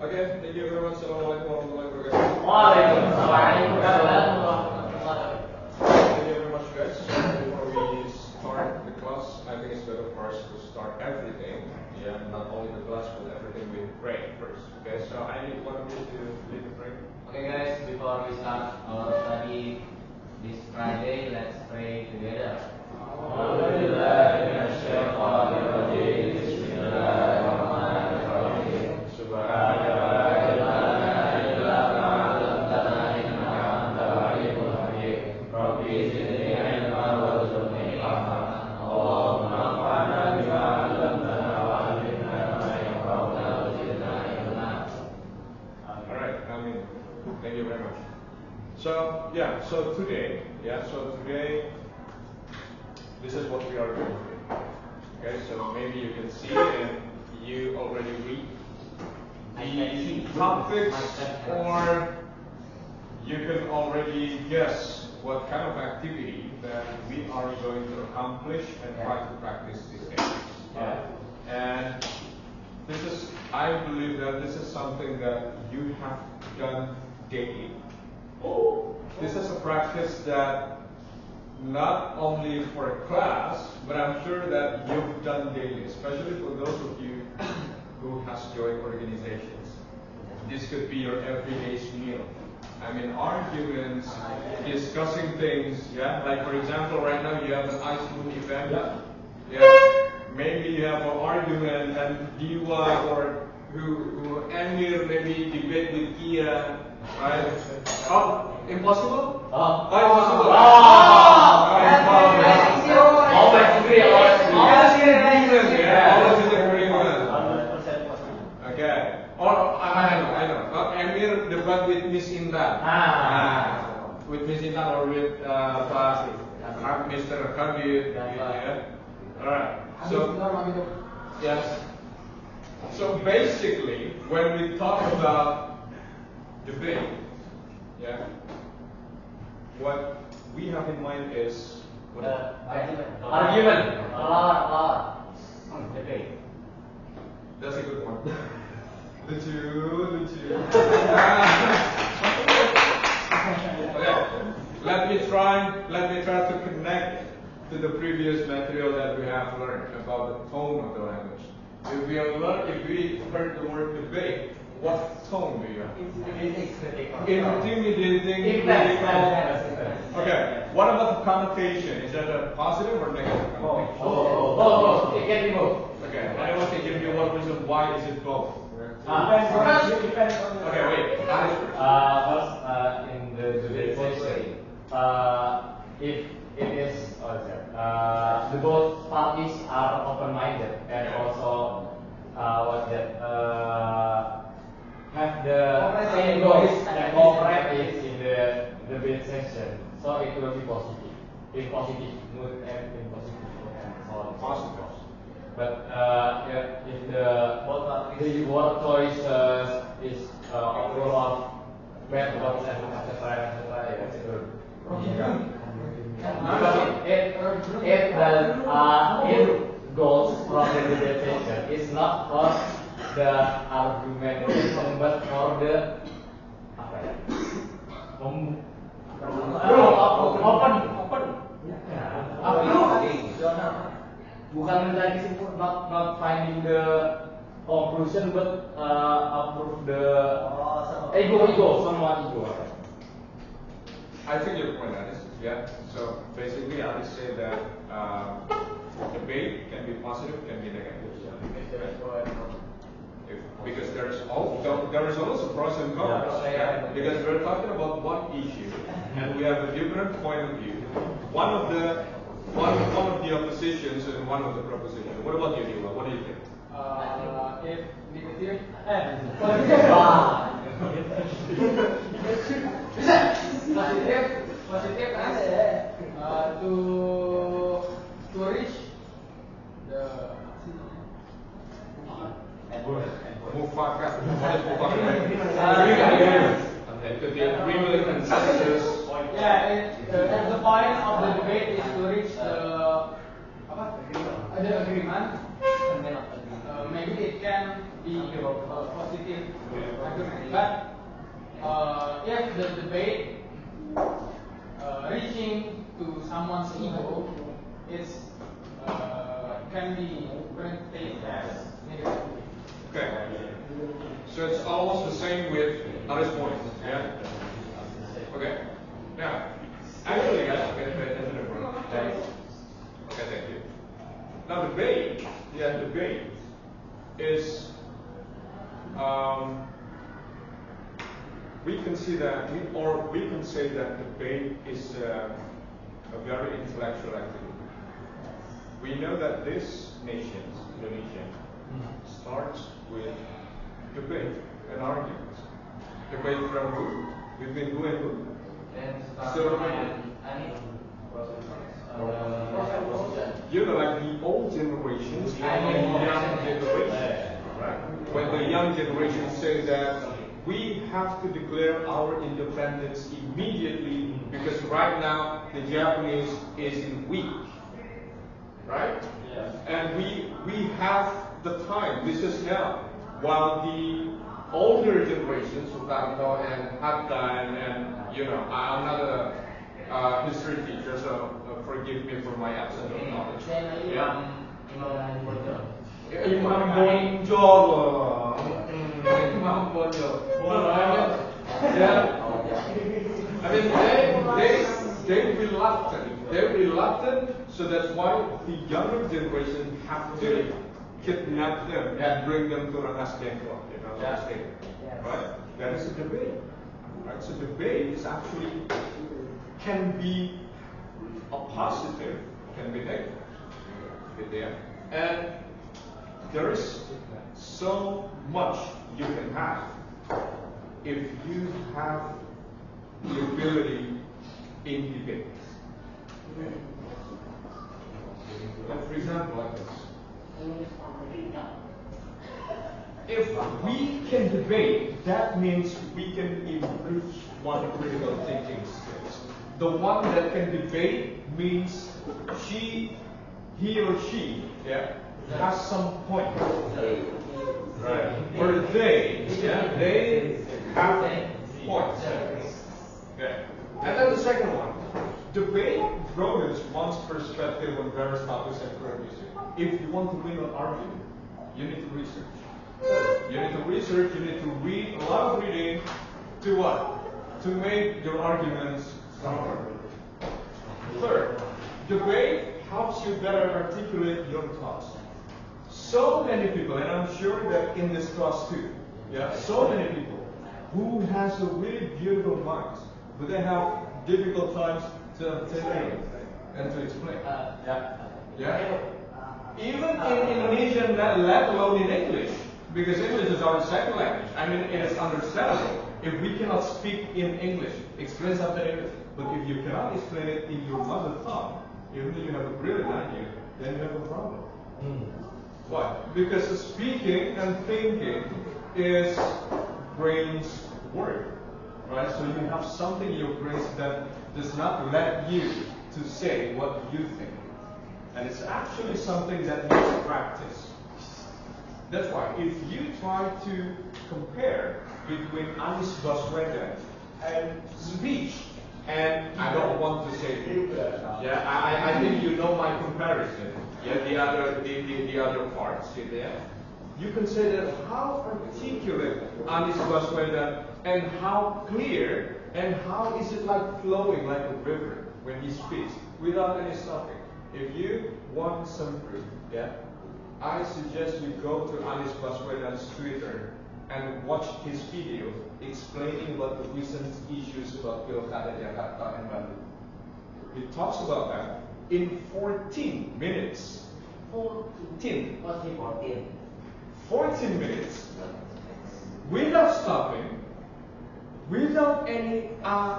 Okay, thank you very much. Assalamualaikum warahmatullahi wabarakatuh. Thank you very much, guys. Before we start the class, I think it's better for us to start everything. Yeah, not only the class, but everything with prayer first. Okay, so I need one of you to lead the prayer. Okay, guys, before we start our study this Friday, let's pray together. Thank you very much. So today, this is what we are going to do. Okay, so maybe you can see and you already read the topics, or you can already guess what kind of activity that we are going to accomplish and try to practice these days. Yeah. And I believe that this is something that you have done daily. This is a practice that not only for a class, but I'm sure that you've done daily, especially for those of you who has joined organizations. This could be your everyday meal. I mean, arguments, discussing things, yeah? Like for example, right now you have an ice moon event. Yeah. Maybe you have an argument and Diwa or who Amir maybe debate with Kia, right? Oh, impossible? Impossible. Always agree. Always in agreement. 100% possible. Okay. Or I know. Amir debate with Miss Intan. With Miss Intan or with Mr. Kabir. Yeah. Alright. So yes. So basically, when we talk about debate, yeah, what we have in mind is argument. Debate. That's a good one. Lucu. Okay. Let me try to connect to the previous material that we have learned about the tone of the language. If we heard the word debate, what tone do you have? Intimidating. Okay. What about the connotation? Is that a positive or negative connotation? It can be both. Okay. Anyone can give me one reason why is it both? Depends on the. Okay, wait. First, in the debate session, if it is the both parties are open-minded and also have the same goals and cooperate in the debate session, so it will be positive, in positive mood and in positive mood and so on. Positive. But if the word choice is full of bad words and etc. It goes from the debate session. It's not for the argumentation, but for the bukan mencari simpul, not finding the conclusion, but approve the ego, semua ego. I think your point, Anis. Yeah. So basically, I would say that debate can be positive, can be negative. Because there is also pros and cons. Yeah. Because we're talking about one issue, and we have a different point of view. One of the oppositions and one of the propositions. What about you, Diwa? What do you think? If negative, positive as to reach the Mufakat. What is mufakat? Okay, to the agreement consensus. Yeah, the point of the debate is to reach the agreement. Maybe it can can be positive argument. But if the debate reaching to someone's ego, it's can be interpreted as negative. Okay. So it's almost the same with Alice point. Yeah. Okay. Now, actually, guys, okay, thank you. Now, debate is we can say that debate is a very intellectual activity. We know that this nation, Indonesia, starts with debate and argument. Debate from who? Between who and who? You know, like the old generations and the young generation, right? When the young generation say that we have to declare our independence immediately because right now the Japanese is in weak, right? Yes. And we have the time. This is now. While the older generations, Sukarno and Hatta and you know, I'm not a history teacher, so forgive me for my absence of knowledge. Yeah. Imam Bonjol. Imam Bonjol. Yeah. I mean, they're reluctant, so that's why the younger generation have to kidnap them and bring them to Rengas Dengklok, you know, right? That is a debate, right? So debate is actually can be a positive, can be negative, and there is so much you can have if you have the ability in debate. Like for example, like this. If we can debate, that means we can improve one critical thinking skills. The one that can debate means he or she, has some point. Right. Or they have points. Okay. And then the second one. Debate broadens one's perspective on various topics and current issues. If you want to win an argument, you need to research. You need to read a lot of reading to what? To make your arguments stronger. Third, debate helps you better articulate your thoughts. So many people, and I'm sure that in this class too, so many people who has a really beautiful mind, but they have difficult times to articulate and to explain. Even in Indonesian, let alone in English, because English is our second language. I mean, it is understandable if we cannot speak in English, explain something in English. But if you cannot explain it in your mother tongue, even though you have a brilliant idea, then you have a problem. Why? Because speaking and thinking is brain's work, right? So you have something in your brain that does not let you to say what you think. And it's actually something that needs practice. That's why if you try to compare between Anies Baswedan and speech, and I don't want to say I think you know my comparison. The other parts there. You can say that how articulate Anies Baswedan and how clear and how is it like flowing like a river when he speaks without any stopping. If you want some proof, I suggest you go to Anies Baswedan's Twitter and watch his video explaining about the recent issues about Pilkada Jakarta and Bandung. He talks about that in 14 minutes. 14 minutes. Without stopping, without any like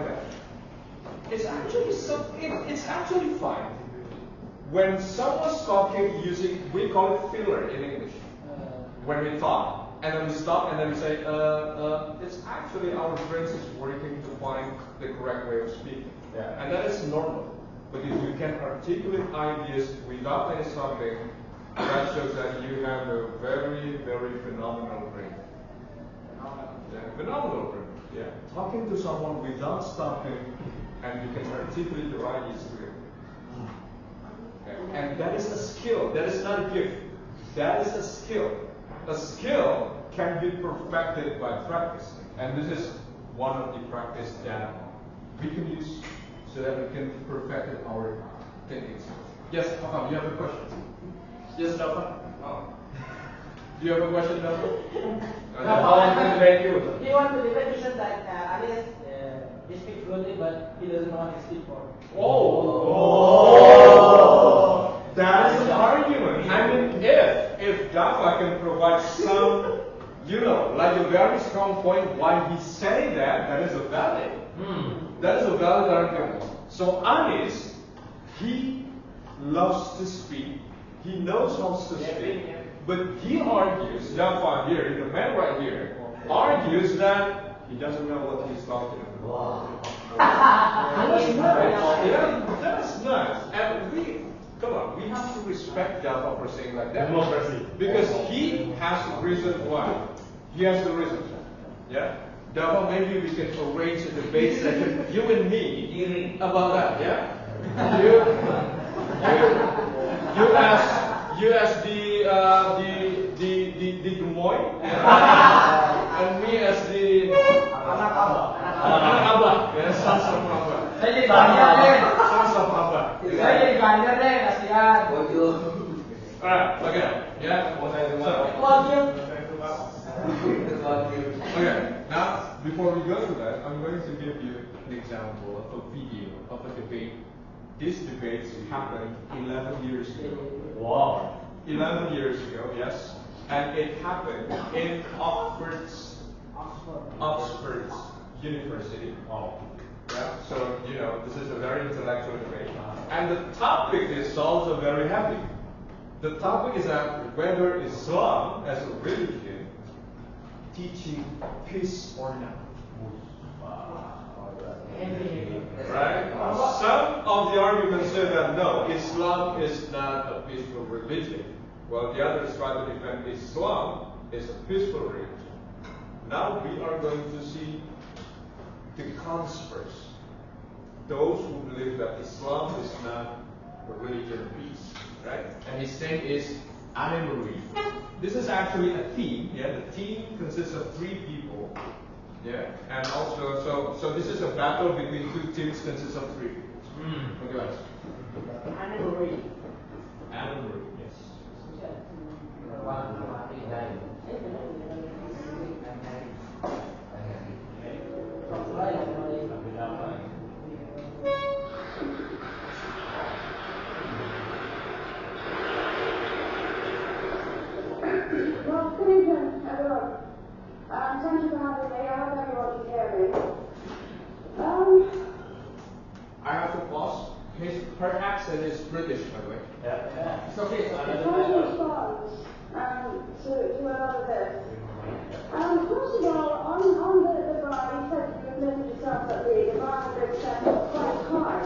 that. It's actually fine. When someone's talking using, we call it filler in English. When we talk, and then we stop, and then we say, it's actually our brains is working to find the correct way of speaking. And that is normal. But if you can articulate ideas without any stopping, that shows that you have a very, very phenomenal brain. Yeah, phenomenal brain. Yeah. Talking to someone without stopping, and you can articulate your ideas clearly. Okay. And that is a skill. That is not a gift. That is a skill. A skill can be perfected by practice. And this is one of the practice that we can use so that we can perfect our thinking. Yes, Afam, you have a question? Yes, Dafa? Oh. Do you have a question, Dafa? He wants to debate you that Alias he speaks fluently, but he doesn't want to speak for. That is an argument. I mean, if Dafa can provide some, like a very strong point why he's saying that is a valid. That is a valid argument. So Anis, he loves to speak. He knows how to speak. But he argues, Dafa here, the man right here, argues that he doesn't know what he's talking about. Wow. That's nice. And we have to respect Dafa for saying like that. Democracy. Because he has the reason why. He has the reason. Yeah? Dafa, maybe we can arrange a debate session, you and me, about that, yeah? You as the Dumoy, and me as the Anak Abba. Yes, sons of Abba. Saya jadi banyak deh. Sons of Abba. Saya jadi banyak deh, kasihan. Alright, okay. Yeah? Okay, now before we go to that, I'm going to give you an example of a video of a debate. This debate happened 11 years ago. Wow. 11 years ago, yes. And it happened in Oxford University. Oh. Yeah, so this is a very intellectual debate. And the topic is also very heavy. The topic is that whether Islam as a religion teaching peace or not. Right? Some of the arguments say that no, Islam is not a peaceful religion. While the others try to defend Islam is a peaceful religion. Now we are going to see the cons first. Those who believe that Islam is not a religion of peace. Right? And his name is Anne-Marie. This is actually a team. Yeah, the team consists of 3 people. Yeah, and also, so this is a battle between 2 teams consists of 3 people. Okay, guys. Anne-Marie. Anne-Marie, yes. Well, good evening, everyone. Thank you for having me. I hope everyone can hear me. I have to pause. Her accent is British, by the way. Yeah. It's okay. Trying to respond to another bit. First of all, on the bar, you said you admitted yourself that the bar had been set quite high.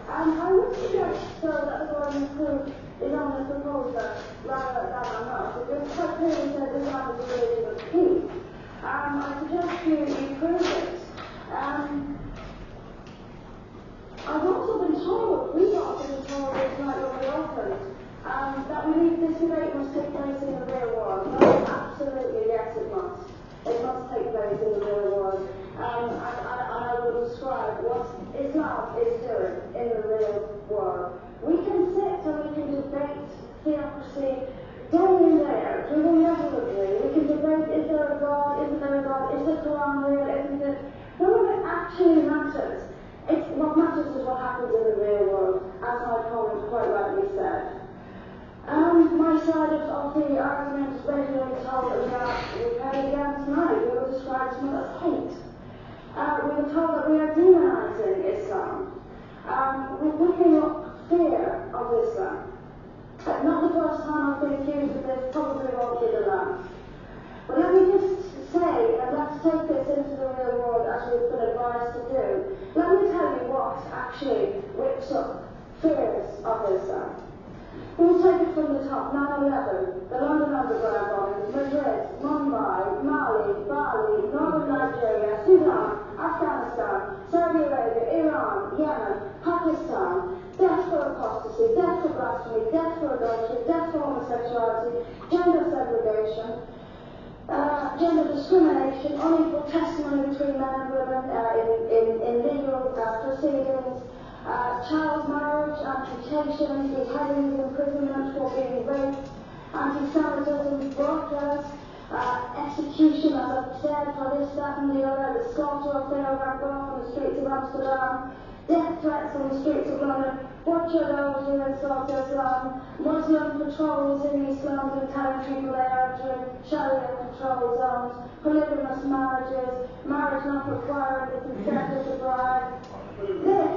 I would suggest, though, that the Gordon Crew is on the proposal rather than on us. It just quite clearly said this man is a religion of peace. I suggest you prove it. I've also been told, we've also been told this night when we opened, that we need this debate must take place in the real world. No, absolutely, yes it must. It must take place in the real world. And I will describe what Islam is doing in the real world. We can sit and we can debate theocracy down in there. We will never agree. We can debate, is there a God, isn't there a God, is the Quran real, isn't it? None of it actually matters. What matters is what happens in the real world, as my opponent quite rightly said. My side of the argument is regularly told that we've heard it again tonight. We were described as not as hate. We were told that we are demonizing Islam. We're picking up fear of Islam. Not the first time I've been accused of this, probably won't be the last. But let me just say, and let's take this into the real world as we've been advised to do. Let me tell you what actually whips up fears of Islam. We'll take it from the top. 9/11, the London Underground bombings, Madrid, Mumbai, Mali, Bali, Northern Nigeria, Sudan, Afghanistan, Saudi Arabia, Iran, Yemen, Pakistan, death for apostasy, death for blasphemy, death for adultery, death for homosexuality, gender segregation, gender discrimination, unequal testimony between men and women in legal proceedings, child marriage, amputations, beheadings, imprisonment for being raped, anti-Semitism, burqas, execution, as I've said, for this, that and the other, the slaughter of Theo van Gogh on the streets of Amsterdam, death threats on the streets of London, butcher those who insult Islam, Muslim patrols in East London telling people they are entering Sharia control zones, polygamous marriages, marriage not requiring the consent of the bride. This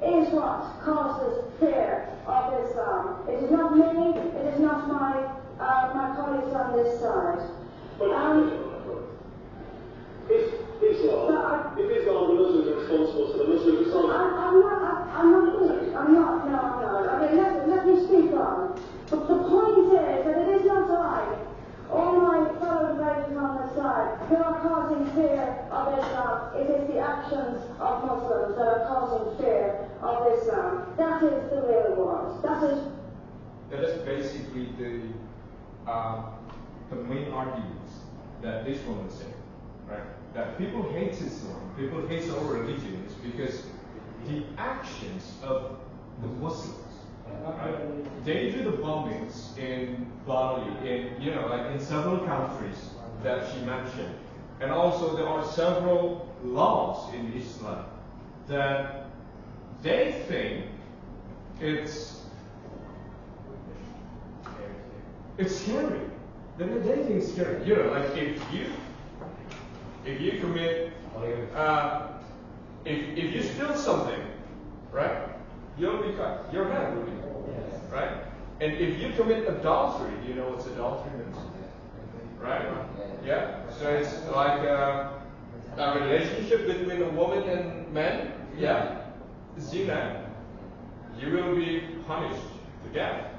is what causes fear of Islam. It is not me, it is not my colleagues on this side. If Islam, the Muslims are responsible for the Muslim Islam. I'm not, no. I mean, let me speak on. But the point is that it is not I, or my fellow debaters on this side, who are causing fear of Islam. It is the actions of Muslims that are causing fear of Islam. That is the real war. That is basically the main arguments that this woman said, right? That people hate Islam, people hate our religion is because the actions of the Muslims, right? They do the bombings in Bali, in several countries that she mentioned. And also there are several laws in Islam that they think it's scary. They think it's scary. Like if you commit, if you steal something, right, you'll be cut. Your head will be cut, right? And if you commit adultery, do you know what adultery means? Right? Yeah. So it's like a relationship between a woman and man. Yeah. Zina. You will be punished to death.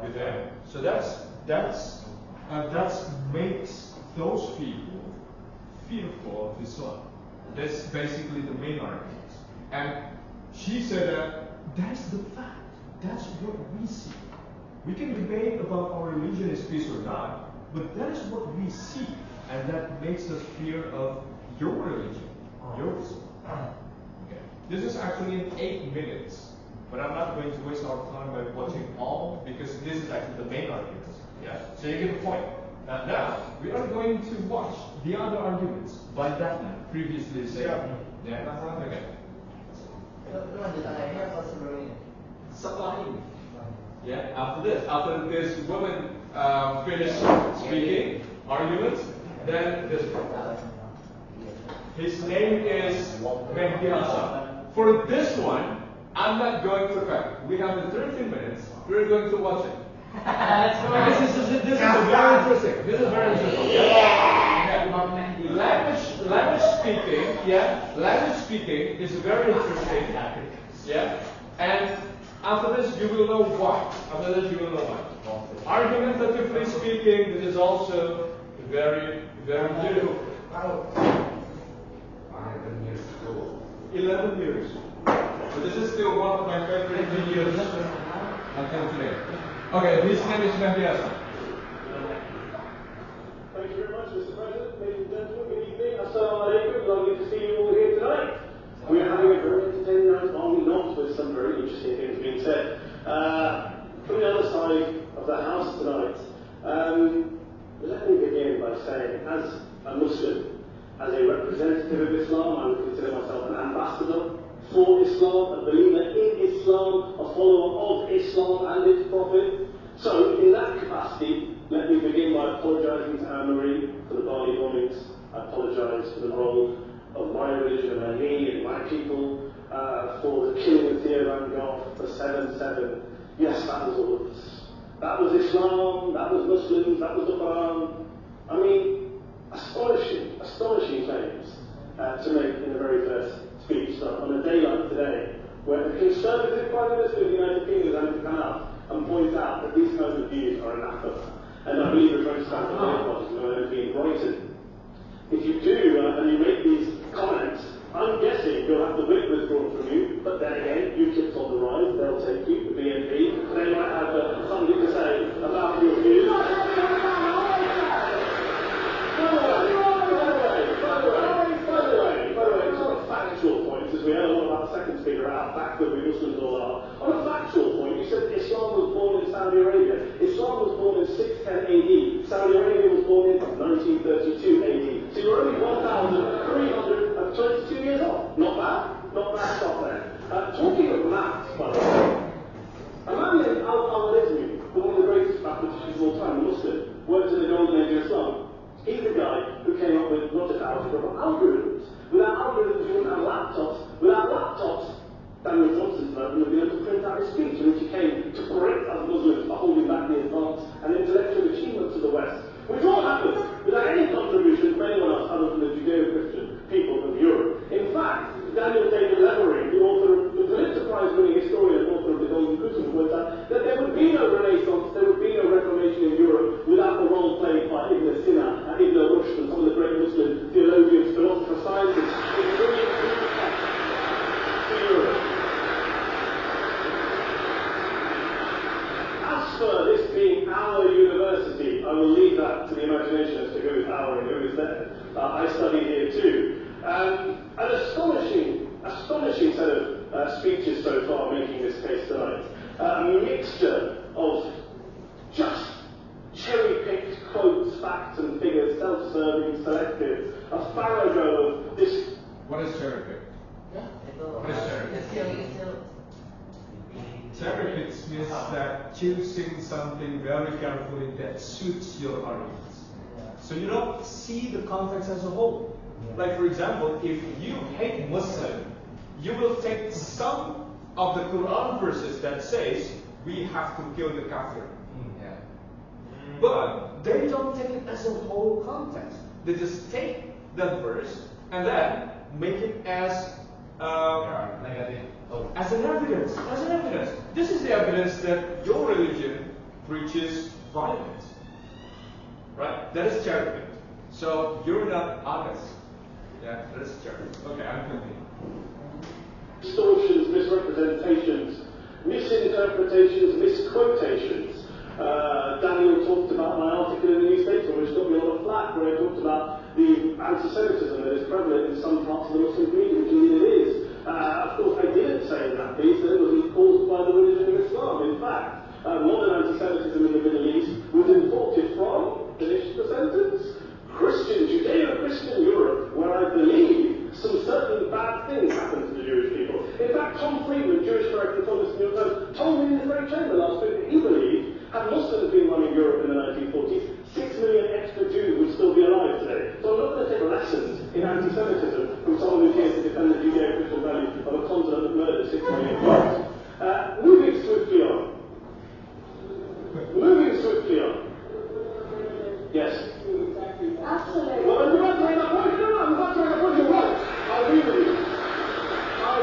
With them. So that makes those people fearful of Islam. That's basically the main argument. And she said that's the fact. That's what we see. We can debate about our religion is peace or not, but that is what we see, and that makes us fear of your religion, your Islam. Okay. This is actually in 8 minutes, but I'm not going to waste our time by watching all, because this is actually the main argument. Yeah. So you get the point. Now we are going to watch the other arguments by that man previously said. Yeah. Okay. Yeah. After this woman finished speaking arguments, then this one. His name is Mehdi Hasan. For this one, I'm not going to cut. We have 13 minutes. We're going to watch it. This is very interesting. This is very interesting. Language speaking, language speaking is very interesting. Yeah. And after this, you will know why. Argumentatively speaking, this is also very, very beautiful. 11 years. But this is still one of my favorite videos until today. Okay, his name is Mehdi Hasan. Thank you very much, Mr. President. Ladies and gentlemen, good evening. Assalamu alaikum. Lovely to see you all here tonight. We are having a very entertaining night, are we not, with some very interesting things being said. From the other side of the house tonight, let me begin by saying, as a Muslim, as a representative of Islam, I would consider myself an ambassador for Islam, a believer in Islam, a follower of Islam and its Prophet. So, in that capacity, let me begin by apologising to Anne-Marie for the Bali bombings. I apologise for the role of my religion and me and my people for the killing of Theo van Gogh for 7/7. Yes, that was all of us. That was Islam, that was Muslims, that was the Quran. I mean, astonishing claims to make in the very first speech. So on a day like today, where the Conservative Prime Minister of the United Kingdom is having to come out and point out that these kinds of views are anathema. And I believe we're trying to stand for the parties going to be in Brighton. If you do, and you make these comments, I'm guessing you'll have the whip withdrawn from you, but then again, UKIP's on the rise, they'll take you, the BNP, they might have something to say about your views. By the way, just on factual points, as we heard a lot about the second speaker, how backward we Muslims all are. On a factual point, you said Islam was born in Saudi Arabia. Islam was born in 610 AD. Saudi Arabia was born in 1932 AD. So you're only 1,322 years old. Not bad. Not bad stuff there. Talking of maths, by the way, a man named Al-Khwarizmi, one of the greatest mathematicians of all time, a Muslim, worked in the golden age of Islam. He's the guy who came up with logic algebra from algorithms. Without algorithms, you wouldn't have laptops. Without laptops, Daniel Johnson's level would be able to print out his speech, in which he came to correct us Muslims for holding back the advance and intellectual achievements of the West. Which all happened without any contribution from anyone else other than the Judeo-Christian people of Europe. In fact, Daniel David Levering, the author of the Pulitzer Prize-winning historian and author of the Golden Crucible, points out that there would be no Renaissance, there would be no Reformation in Europe without the role played by Ibn Sina and Ibn Rushd and some of the great Muslim theologians, philosophers, scientists in bringing truth to Europe. As for this being our university, I will leave that to the imagination as to who is our and who is there. I studied here too. An astonishing set of speeches so far making this case tonight. A mixture of just cherry-picked quotes, facts and figures, self-serving, selective, a farrago of this. What is cherry-picked? What is cherry-picked? Cherry-picked means that choosing something very carefully that suits your arguments. So you don't see the context as a whole. Like for example, if you hate Muslim, you will take some of the Quran verses that says we have to kill the kafir. But they don't take it as a whole context. They just take that verse and then make it as negative. as an evidence. As an evidence. This is the evidence that your religion preaches violence. Right? That is cherry-picked. So you're not honest. Yeah, that is cherry-picked. Okay, I'm continuing. Distortions, misrepresentations, misinterpretations, misquotations. Daniel talked about my article in the New Statesman, which got me a lot of flack, where I talked about the anti-Semitism that is prevalent in some parts of the Muslim community, which indeed it is. Of course, I didn't say in that piece that it was caused by the religion of Islam. In fact, modern anti-Semitism in the Middle East was imported from, finish the sentence, Christian, Judeo-Christian Europe, where I believe some certain bad things happened to the Jewish people. In fact, Tom Friedman, Jewish director, told us in New York Times, told me in this very chamber last week that he believed, had Muslims been running Europe in the 1940s, 6 million extra Jews would still be alive today. So I'm not going to take lessons in anti-Semitism from someone who cares to defend the Judeo-Christian values of a continent that murdered 6 million Jews. Moving swiftly on. Yes. Absolutely. Well, I'm about to make that point. No, I'm about to make that point. You're right. I agree with you. I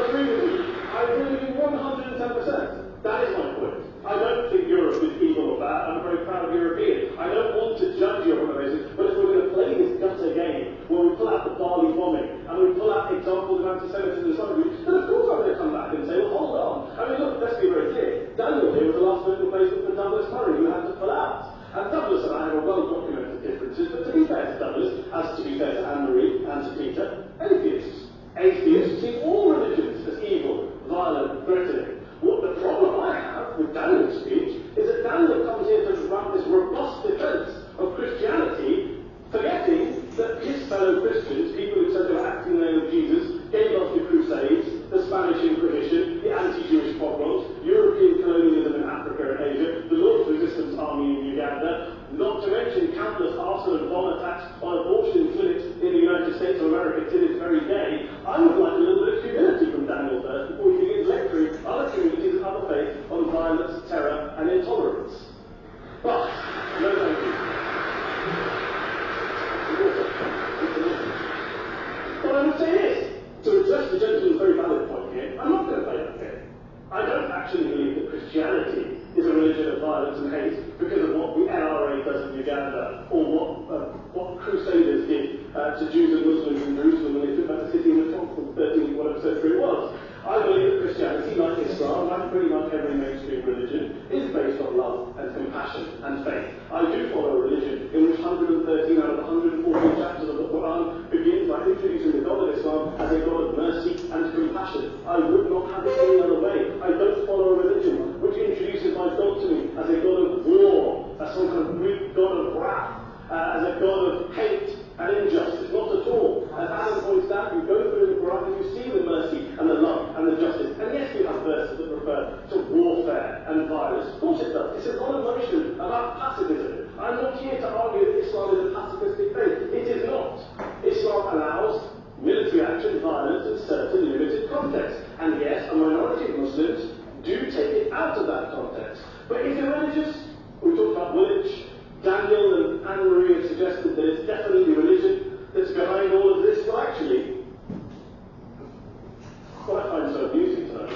agree with you 110%. That is my point. I don't think Europe is evil or bad. I'm a very proud European. I don't want to judge Europe on the basis, but if we're going to play this gutter game where we pull out the Bali bombing and we pull out examples of anti-Semitism and some groups, then of course I'm going to come back and say, well, hold on. I mean, look, let's be very clear. Daniel here was the last political placement for Douglas Murray, who had to pull out. And Douglas and I have a well-documented differences, but to be fair to Douglas, as to be fair to Anne-Marie and to Peter, atheists see all religions as evil, violent, threatening. What the problem I have with Daniel's speech is that Daniel comes here to run this robust defense of Christianity, forgetting that his fellow Christians, people who said they were acting in the name of Jesus, gave us the Crusades, the Spanish Inquisition, the anti-Jewish pogroms, European colonialism in Africa and Asia, the Lord's Resistance Army in Uganda, not to mention countless arson and bomb attacks on abortion clinics in the United States of America to this very day. I would like a little bit of humility from Daniel first before he begins lecturing other communities of other faiths on violence, terror and intolerance. But, no thank you. What I would say is, to address the gentleman's very valid point here, I'm not going to play that game. Christianity is a religion of violence and hate because of what the NRA does in Uganda, or what Crusaders did to Jews and Muslims in Jerusalem when they took back the city in the 12th or 13th, whatever century it was. I believe that Christianity, like Islam, like pretty much every mainstream religion, is based on love and compassion and faith. I do follow a religion in which 113 out of 114 chapters of the Quran begins by introducing the God of Islam as a God of mercy and compassion. I would not have it any other way. I don't follow a religion which introduces my God to me as a God of war, as some kind of Greek God of wrath, as a God of hate and injustice. Not at all. As Adam points out, you go through the Quran and you see the mercy and the love and the justice. And yes, we have verses that refer to warfare and violence. Of course it does. It's a common notion about pacifism. I'm not here to argue that Islam is a pacifistic faith. It is not. Islam allows military action, violence in certain limited contexts. And yes, a minority of Muslims do take it out of that context. But is it religious? We talked about Woolwich. Daniel and Anne-Marie have suggested that it's definitely religion that's behind all of this. Well, actually, what I find so amusing tonight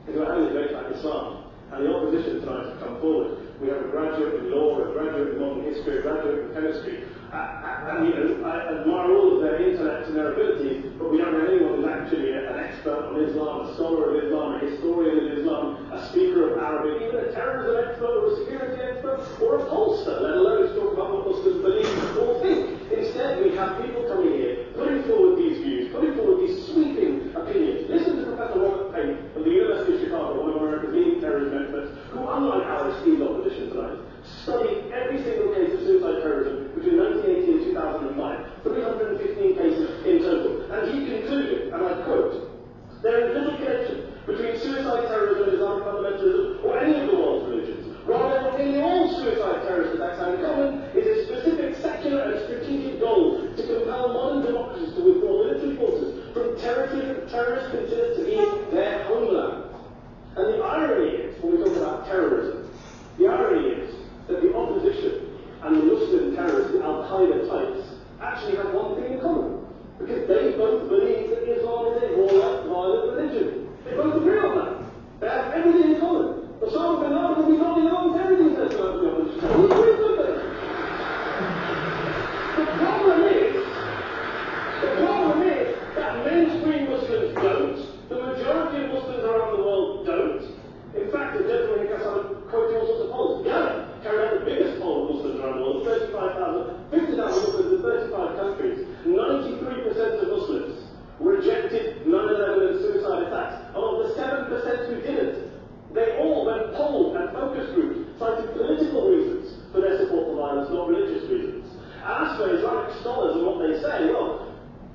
is we're having a debate about Islam, and the opposition tonight has come forward. We have a graduate in law, a graduate in modern history, a graduate in chemistry, and I admire all of their intellect and their abilities, but we don't have anyone who's actually an expert on Islam, a scholar of Islam, a historian of Islam, a speaker of Arabic, even a terrorism expert or a security expert, or a pollster, let alone talk about what Muslims believe or think. Instead, we have people coming here, putting forward these views, putting forward these sweeping opinions. Listen to Professor Robert Payne of the University of Chicago, one of America's leading terrorism experts, who, unlike our esteemed opposition tonight, studied every single case of suicide terrorism between 1980 and 2005, 315 cases in total. And he concluded, and I quote, "There is little connection between suicide terrorism and Islamic fundamentalism or any of the world's religions. Rather, what nearly all suicide terrorist attacks have in common is a specific secular and strategic goal to compel modern democracies to withdraw military forces from territory that terrorists consider to be their homeland." And the irony is, when we talk about terrorism, the irony is that the opposition and the Muslim terrorists, the Al-Qaeda types, actually have one thing in common. Because they both believe that Islam is a warlike, violent religion. They both agree on that. They have everything in common. Osama bin Laden will be nodding along to everything that's about the opposition. Who agrees with them? The problem is that mainstream Muslims don't. The majority of Muslims around the world don't. In fact, the gentleman who quoting all sorts of polls, Gallup carried out the biggest poll of Muslims around the world, 50,000 Muslims in 35 countries. 93% of Muslims rejected 9/11 and suicide attacks. And of the 7% who didn't, they all, when polled and focus groups, cited political reasons for their support for violence, not religious reasons. And as for Islamic scholars and what they say, well,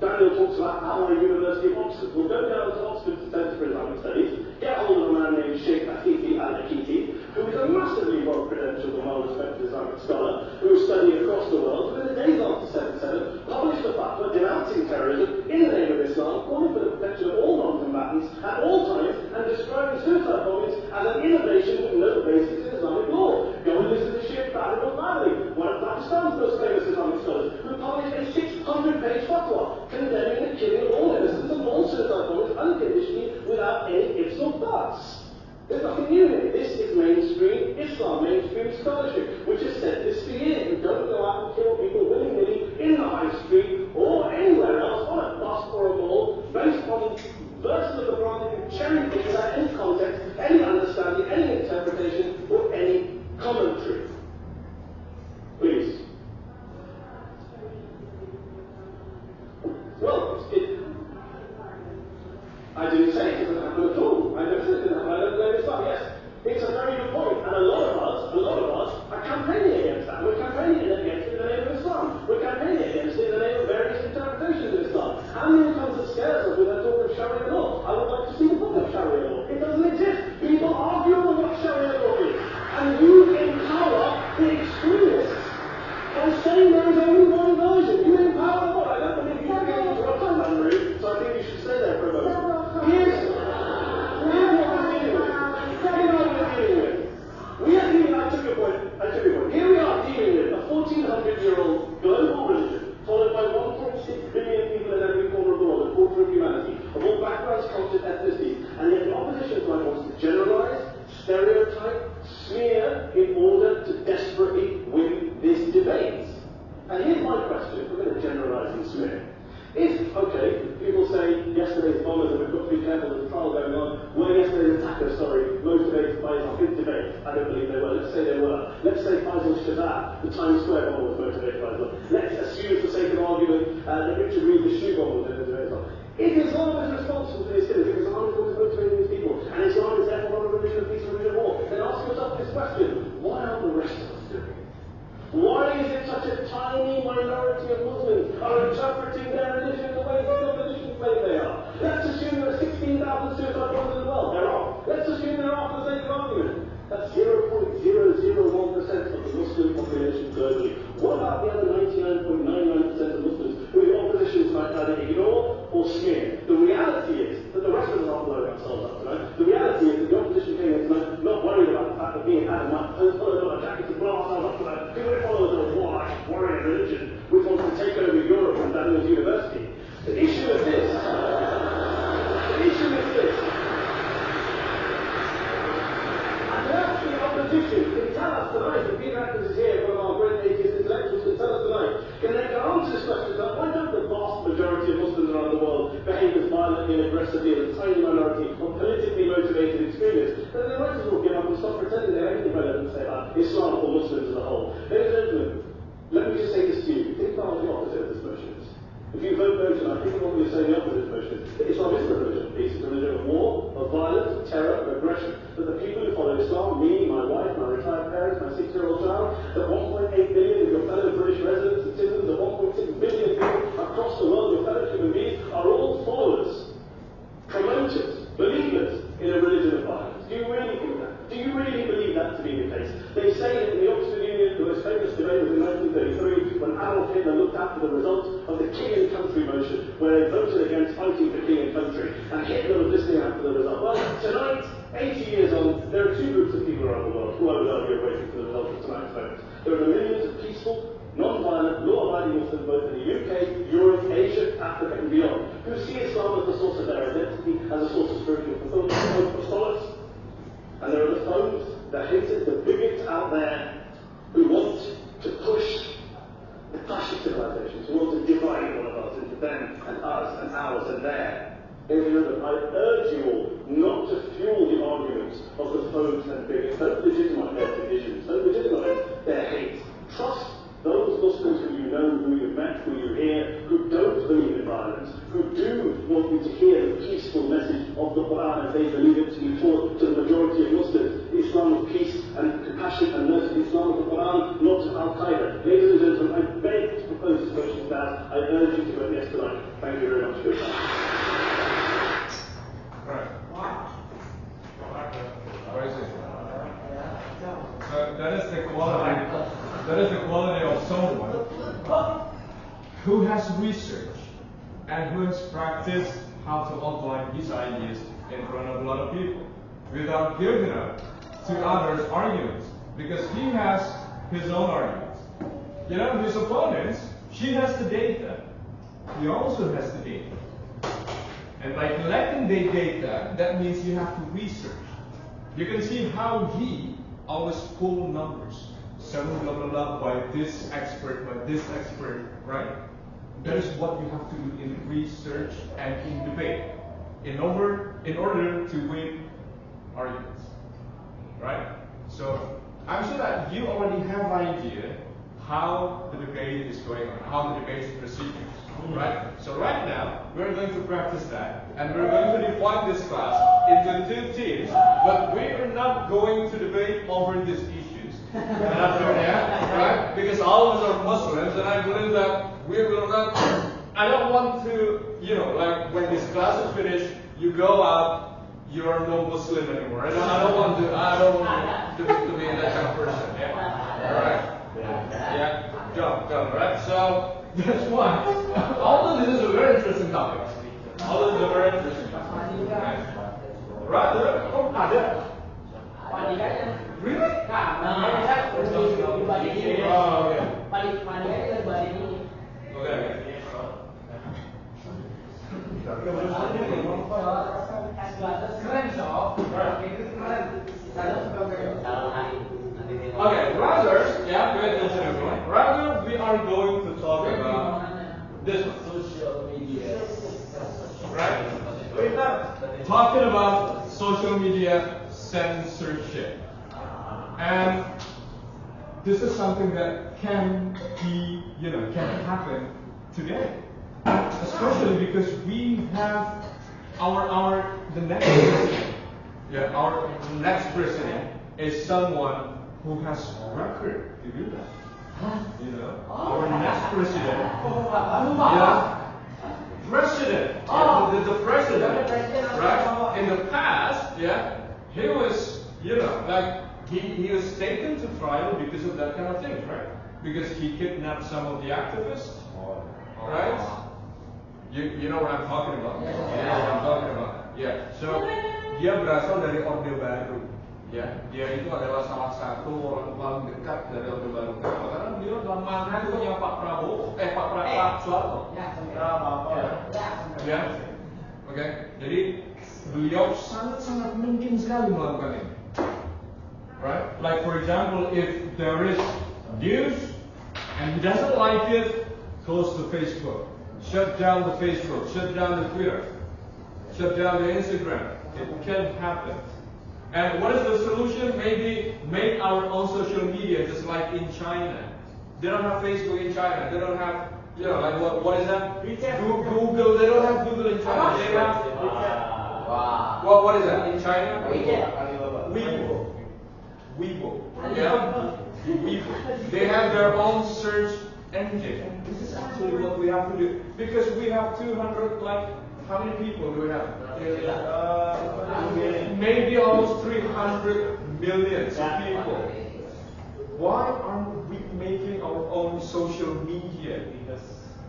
Daniel talks about our University of Oxford. We'll go down to Oxford Centre for Islamic Studies, get hold of a man named Sheikh Afifi al-Akiti, who is a massively well-credentialed and well-respected Islamic scholar who is studying across the world, who in the days after 7/7 published a fatwa denouncing terrorism in the name of Islam, calling for the protection of all non-combatants at all times, and describing suicide bombings as an innovation with no basis in Islamic law. Go and listen to Sheikh Fahd al-Fadli, one of Pakistan's most famous Islamic scholars, who published a 600-page fatwa condemning the killing of all innocents and all suicide bombings unconditionally without any ifs or buts. There's nothing new in it. This is mainstream Islam, mainstream scholarship, which has said this for years. You don't go out and kill people willy-nilly in the high street or anywhere else on a bus or a mall based on verses of the Quran that you cherry-pick without any context, any understanding, any interpretation, or any commentary. Please. Well, I didn't say it doesn't happen at all. I never said it didn't happen. I don't know this stuff. Yes, it's a very good point. And a lot of us are campaigning against that. We're campaigning against it in the name of Islam. We're campaigning against it in the name of various interpretations of Islam. How many times it scares us with that talk of Sharia law? I would like to see the book of Sharia law. It doesn't exist. People argue on what Sharia law is. And you empower And here's my question, we're going to generalise and smear. If, okay, people say yesterday's bombers, and we've got to be careful, there's a trial going on, were yesterday's attackers, motivated by Islamic debate? I don't believe they were. Let's say they were. Let's say Faisal Shahzad, the Times Square bomber, was motivated by Islam. Let's assume, for the sake of argument, that Richard Reed, the shoe bomber, was motivated by Islam. If Islam is responsible for these things, if Islam is motivating these people, and Islam is therefore not a religion of peace and religion of war, then ask yourself this question: why aren't the rest of us doing it? Why is it such a tiny minority of Muslims are interpreting their religion the way the opposition claim they are? Let's assume there are 16,000 suicide bombers in the world. There are. Let's assume there are for the sake of argument. That's 0.001% of the Muslim population globally. What about the other 99.99% of Muslims who the opposition might either ignore or smear? The reality is that the rest of us aren't blowing ourselves up tonight. The reality is that the opposition came in tonight not worried about the fact that me and Adam might follow our jackets and blow ourselves up tonight. People who follow the warlike, warrior religion which wants to take over Europe and Daniel's University. The issue is this. Perhaps the opposition can tell us tonight, and Peter Atkins is here, one of our great atheist intellectuals, can tell us tonight, can they answer this question about why don't the vast majority of Muslims around the world behave as violently and aggressively as a tiny minority of politically motivated extremists? Then they might as well give up and stop pretending they have anything relevant to say about Islam or Muslims as a whole. Ladies and gentlemen, let me just say this to you. Think about the opposite of this motion is. If you vote no tonight, think about what you're saying the opposite of this motion is. That Islam isn't a religion of peace, it's a religion of war, of violence, of terror, of aggression. That the people who follow Islam, me, my wife, my retired parents, my 6-year-old child, that 1.8 billion of your fellow British residents and citizens, that 1.6 billion people across the world, your fellow human beings, are all followers, promoters, believers in a religion of violence. Do you really think that? Do you really believe that to be the case? They say that in the Oxford Union, the most famous debate was in 1933, when Adolf Hitler looked after the results of the King and Country motion, where they voted against fighting for King and Country, and Hitler was listening after the result. Well, tonight, 80 years on, there are two groups of people around the world who I would argue are waiting for the results of tonight's vote. There are the millions of peaceful, non-violent, law-abiding Muslims both in the UK, Europe, Asia, Africa and beyond, who see Islam as the source of their identity, as a source of spiritual fulfillment for solace. And there are the foes, the haters, the bigots out there who want to push the clash of civilizations, who want to divide all of us into them and us and ours and their. I urge you all not to fuel the arguments of the foes and bigots. Don't legitimize their divisions, don't legitimize their hate. Trust those Muslims who you know, who you've met, who you hear, who don't believe in violence, who do want you to hear the peaceful message of the Quran as they believe it to be taught to the majority of Muslims. The Islam of peace and compassion and mercy, the Islam of the Quran, not of Al-Qaeda. Ladies and gentlemen, I beg to propose this motion that I urge you to vote yes tonight. Thank you very much for your time. Right. That is the quality. That is the quality of someone who has researched and who has practiced how to outline his ideas in front of a lot of people without giving up to others' arguments, because he has his own arguments. You know, his opponents, she has the data. He also has the data. And by collecting the data, that means you have to research. You can see how he always pull numbers. 7 blah blah blah by this expert, right? That is what you have to do in research and in debate, in order to win arguments, right? So I'm sure that you already have an idea how the debate is going on, how the debate is proceeding, right? So right now we're going to practice that, and we're going to divide this class into 2 teams, but we are not going to debate over these issues. Right? Because all of us are Muslims, and I believe that we will not. I don't want to, like when this class is finished, you go out, you are no Muslim anymore. I don't want to be that kind of person. Yeah. All right. Yeah. Go. Right. So that's why. Although this is a very interesting topic. Right. Really? Okay, rather we are going talking about social media censorship. And this is something that can be, can happen today. Especially because we have the next president. Yeah, our next president is someone who has record to do that. Our next president. President. The president. Right? In the past, he was, he was taken to trial because of that kind of thing, right? Because he kidnapped some of the activists. Right? You know what I'm talking about? You know what I'm talking about? Yeah. So dia berasal dari Orde Baru. Ya, dia itu adalah salah satu orang paling dekat dari Orde Baru. Karena dia adalah mantunya Pak Prabowo, Pak Soeharto. Ya. Oke. Jadi beliau sangat mungkin sekali melakukan ini. Right? Like for example, if there is news and he doesn't like it, close the Facebook. Shut down the Facebook, shut down the Twitter, shut down the Instagram. It can happen. And what is the solution? Maybe make our own social media, just like in China. They don't have Facebook in China. They don't have, like what is that? Google. They don't have Google in China. They have. What is that in China? Weibo. Yeah. Weibo. They have their own search engine. This is actually what we have to do because we have 200. Like, how many people do we have? Maybe almost 300 million people. Why aren't we making our own social media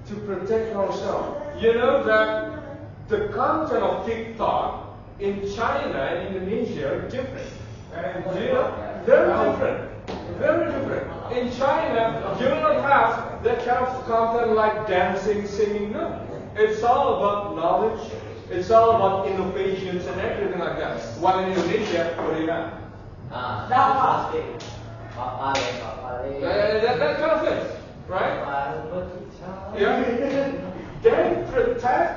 to protect ourselves? You know that the content of TikTok in China and Indonesia are different. Very different. Very different. In China, you do not have that kind of content like dancing, singing. No. It's all about knowledge. It's all about innovations and everything like that. While in Indonesia, what do you have? That kind of thing, right? Yeah. Then protect,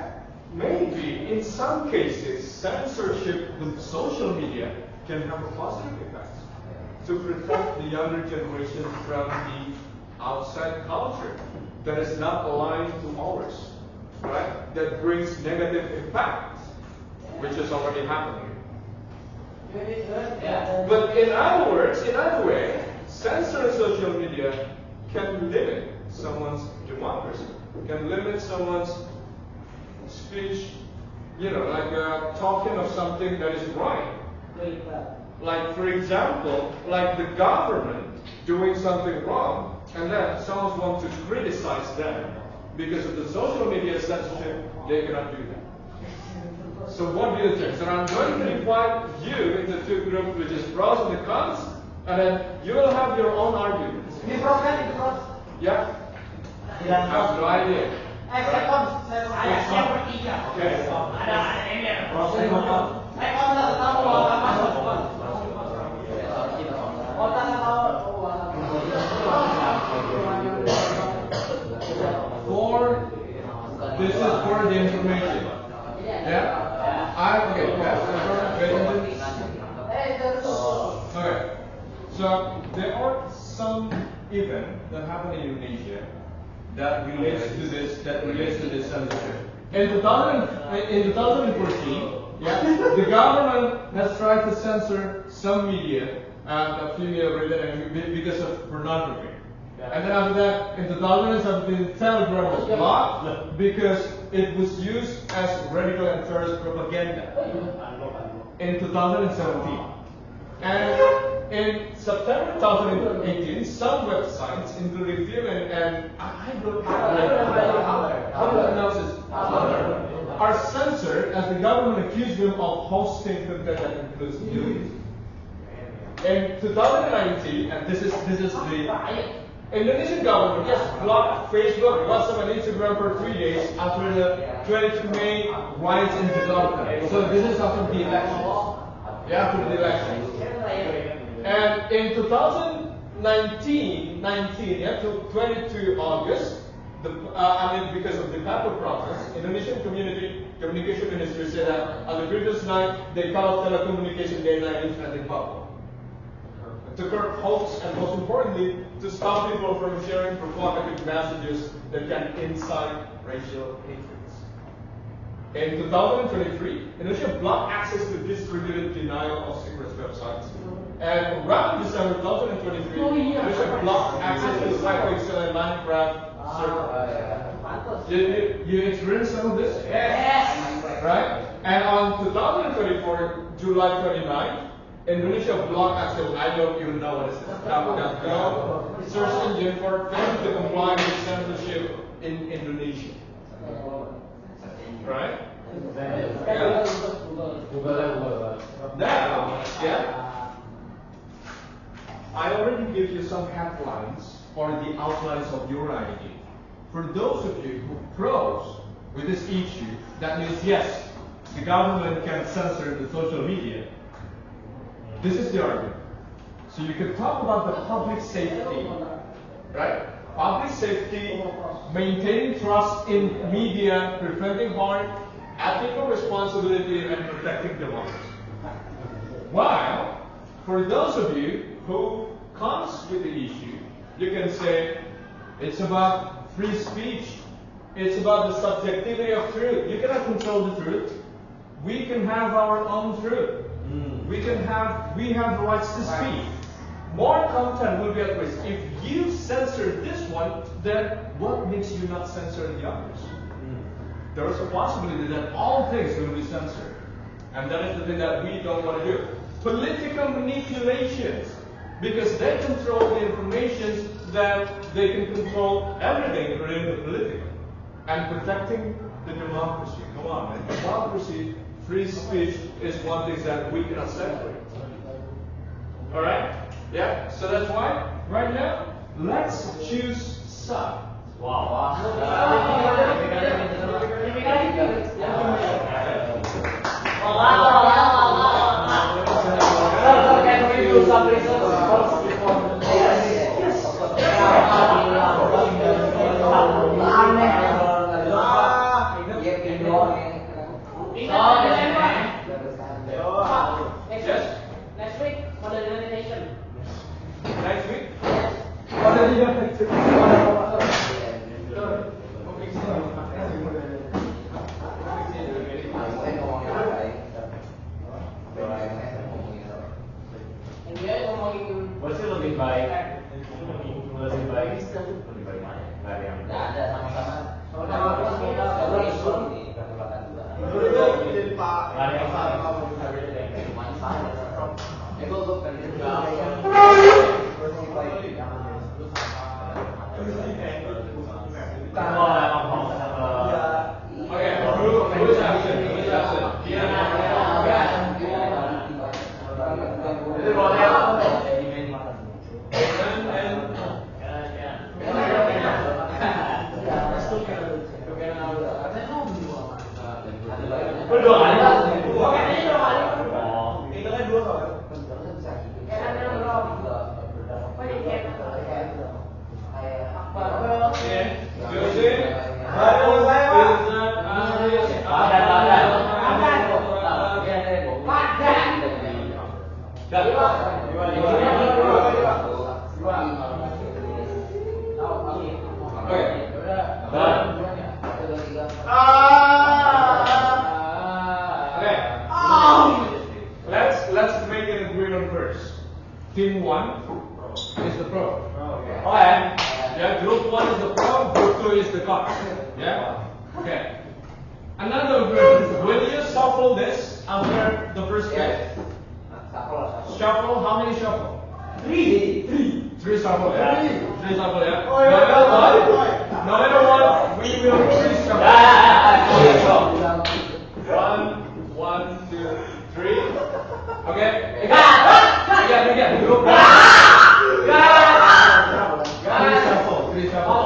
maybe in some cases, censorship with social media can have a positive effect to protect the younger generation from the outside culture that is not aligned to ours, right? That brings negative impact, which is already happening. But in other words, in other way, censoring social media can limit someone's democracy, can limit someone's speech, like talking of something that is right. Like, for example, like the government doing something wrong, and then someone wants to criticize them because of the social media censorship, they cannot do that. So what do you think? So I'm going to divide you into two groups, which is pros and the cons, and then you will have your own arguments. Yeah? I have no idea. This is for the information. Yeah? Okay. So there are some events that happen in Indonesia that relates to this censorship. In 2014, the government has tried to censor some media and a few media because of pornography. And then after that, in 2017, Telegram was blocked because it was used as radical and terrorist propaganda. In 2017. And in September 2018, some websites, including Vim and I don't know how to pronounce this, are censored as the government accused them of hosting content that includes nudity. In 2019, and this is the Indonesian government just blocked Facebook, WhatsApp, and Instagram for 3 days after the 22 May riots in Jakarta. So this is after the election. Yeah, after the election. And in 2019, to 22 August, because of the Papua protest, Indonesian community Communication Ministry said that on the previous night, they cut off telecommunication day and night internet in Papua. To curb hoax and most importantly, to stop people from sharing provocative messages that can incite racial hatreds. In 2023, Indonesia blocked access to distributed denial of secrets websites. And around December 2023, Indonesia blocked access to hypixel and Minecraft servers. You experienced some of this? Yes. Right? And on 2024, July 29th, Indonesia blocked access. I don't even know what it is. DuckDuckGo, search engine for failing to comply with censorship in Indonesia. Right? Yeah. Now, yeah. I already gave you some headlines or the outlines of your idea. For those of you who pros with this issue, that means yes, the government can censor the social media. This is the argument. So you can talk about the public safety, right? Public safety, maintaining trust in media, preventing harm, ethical responsibility, and protecting democracy. While, for those of you who comes with the issue, you can say, it's about free speech. It's about the subjectivity of truth. You cannot control the truth. We can have our own truth. We have the rights to speak. More content will be at risk. If you censor this one, then what makes you not censor the others? There is a possibility that all things will be censored. And that is the thing that we don't want to do. Political manipulations. Because they control the information, that they can control everything related to political. And protecting the democracy. Come on, man. Democracy, free speech is one thing that we cannot separate. Alright? Yeah? So that's why, right now, let's choose side. Wow. Can we do some research first before? Next week, model denomination. Next week? Pasti lebih baik mana? Dari yang Nggak ada sama-sama. Let's make an agreement first. Team 1 is the pro. Okay. Yeah, group 1 is the pro, group 2 is the con. Yeah? Okay. Another agreement. Will you shuffle this after the first game? Shuffle, how many shuffle? 3 shuffle, yeah? 3 shuffle, yeah? No matter what, we will 3 shuffle. 1, 2, 3. Okay? Again, group 1. 3 shuffle.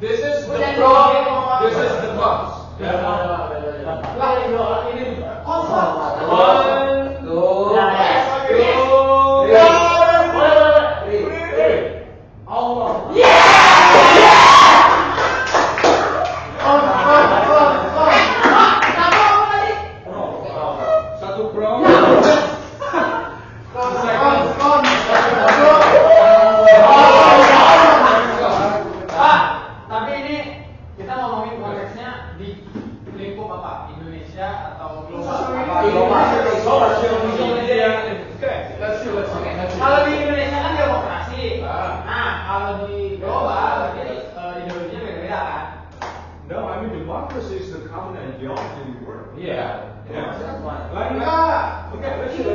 This is the pro, this is the cons. kalau di global berarti ideologinya beda-beda kan? No, I mean democracy is the common ideology in the world. Iya. Yeah. That's why. Okay, let's see.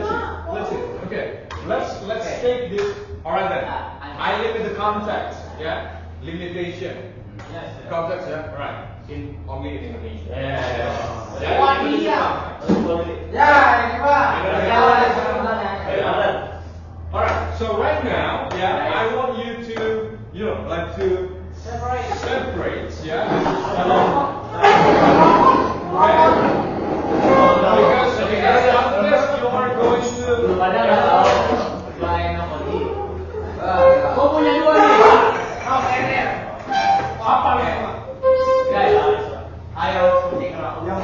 Okay, let's take this. All right then. I limit the context. Yeah, limitation. Yes. Context. Yeah. All right. In only in Indonesia. Yeah. Wah, iya. Ya, ini Pak. All right. So right now, yeah, I want you to, like to separate, yeah. Because after this, you are going to. Kau punya dua nih, Pak. Kau keren. Apa nih? Ayo, seperti kerap. Yang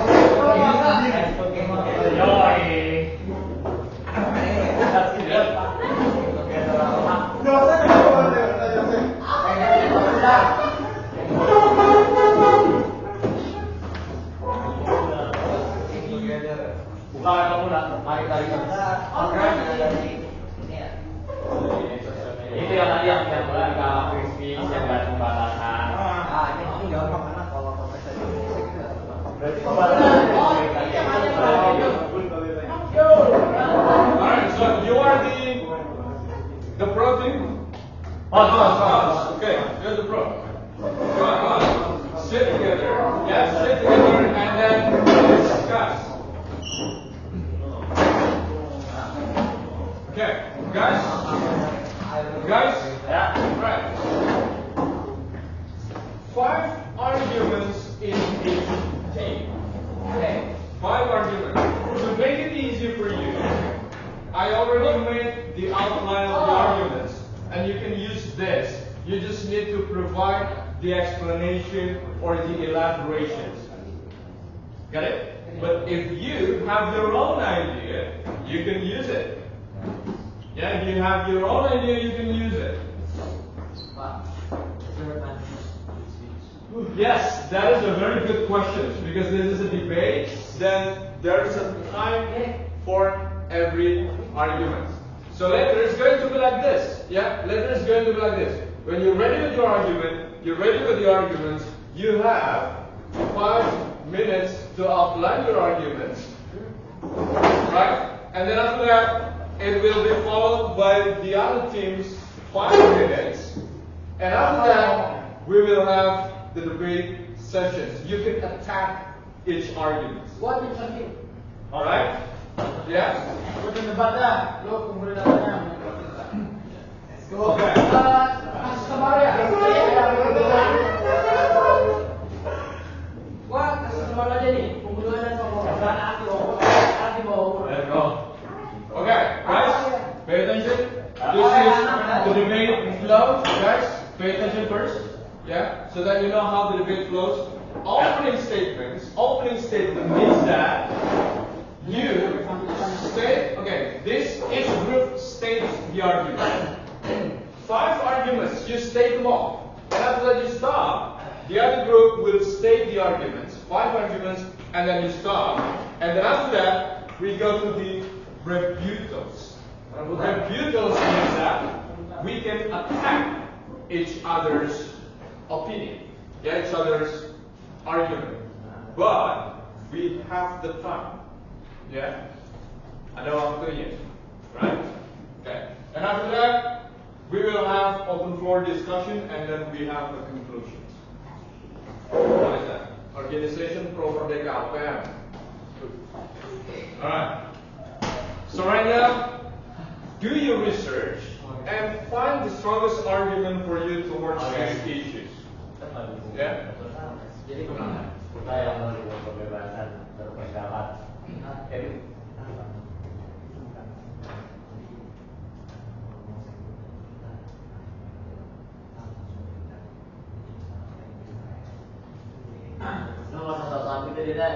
bukan kamu nak mari tarik itu yang tadi yang berikah crispy yang nggak pembatasan. Ini gampang karena kalau profesor Berarti pembatasan. Alright, so you are the pro team. Okay, you're the pro. Come on. Sit together. Yeah, sit together and then discuss. Okay, guys. Ya. Right. 5 arguments in each team. Oke. 5 arguments. To make it easy for you, I already made the outline of the arguments, and you can use this. You just need to provide the explanation or the elaborations. Got it? But if you have your own idea, you can use it. Yeah, if you have your own idea, you can use it. Yes, that is a very good question, because this is a debate, then there is a time for every argument. So later it's going to be like this. Yeah, later it's going to be like this. When you're ready with your argument, you're ready with the arguments, you have 5 minutes to outline your arguments. Right? And then after that, it will be followed by the other team's 5 minutes. And after that, we will have the debate sessions. You can attack each argument. Buat tim sakit. Alright? Yeah? Buat tim debat dah. Lo kumpulin datanya. Let's go. Okay. Customer ya. Wah, customer aja nih. Kumpulan sama orang arti bawa. Let's go. Okay, guys, pay attention. This is the debate flow, guys. Pay attention first. Yeah, so that you know how the debate flows. Opening statement means that you state, okay, each group states the argument. 5 arguments, you state them all. And after that you stop, the other group will state the arguments, 5 arguments, and then you stop. And then after that, we go to the rebuttals. Rebuttals means that we can attack each other's opinion, yeah, each other's argument, but we have the time, yeah, ada waktunya, right? Okay, and after that, we will have open floor discussion, and then we have a conclusion. What is that? Organisation Pro Merdeka APM. All right. So right now, do your research and find the strongest argument for you towards these issues. Yeah. Jadi kemana? Kita yang mau kebebasan berpendapat. Jadi nomor satu itu dia dan.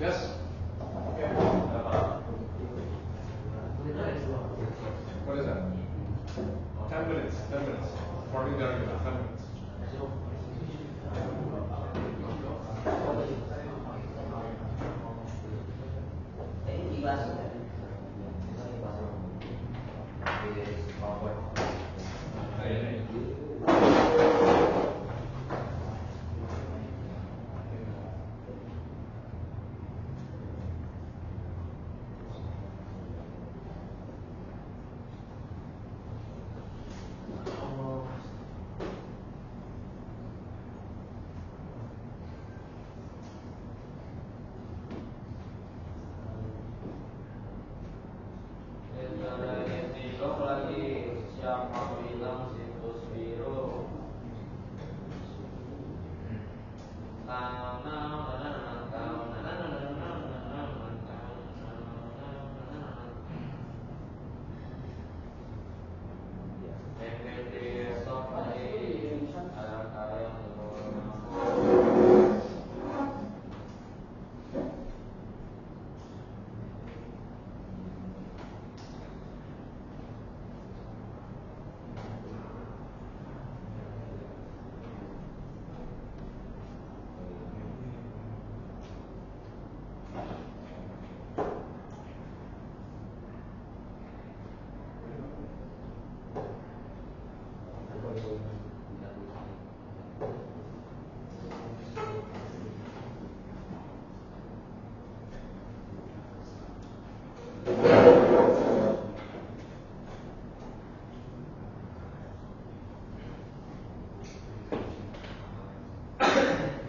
Yes? Okay. What is that? 10 minutes. 10 minutes. According to the argument, 10 minutes.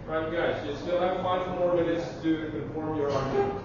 Right, guys, you still have 5 more minutes to confirm your argument.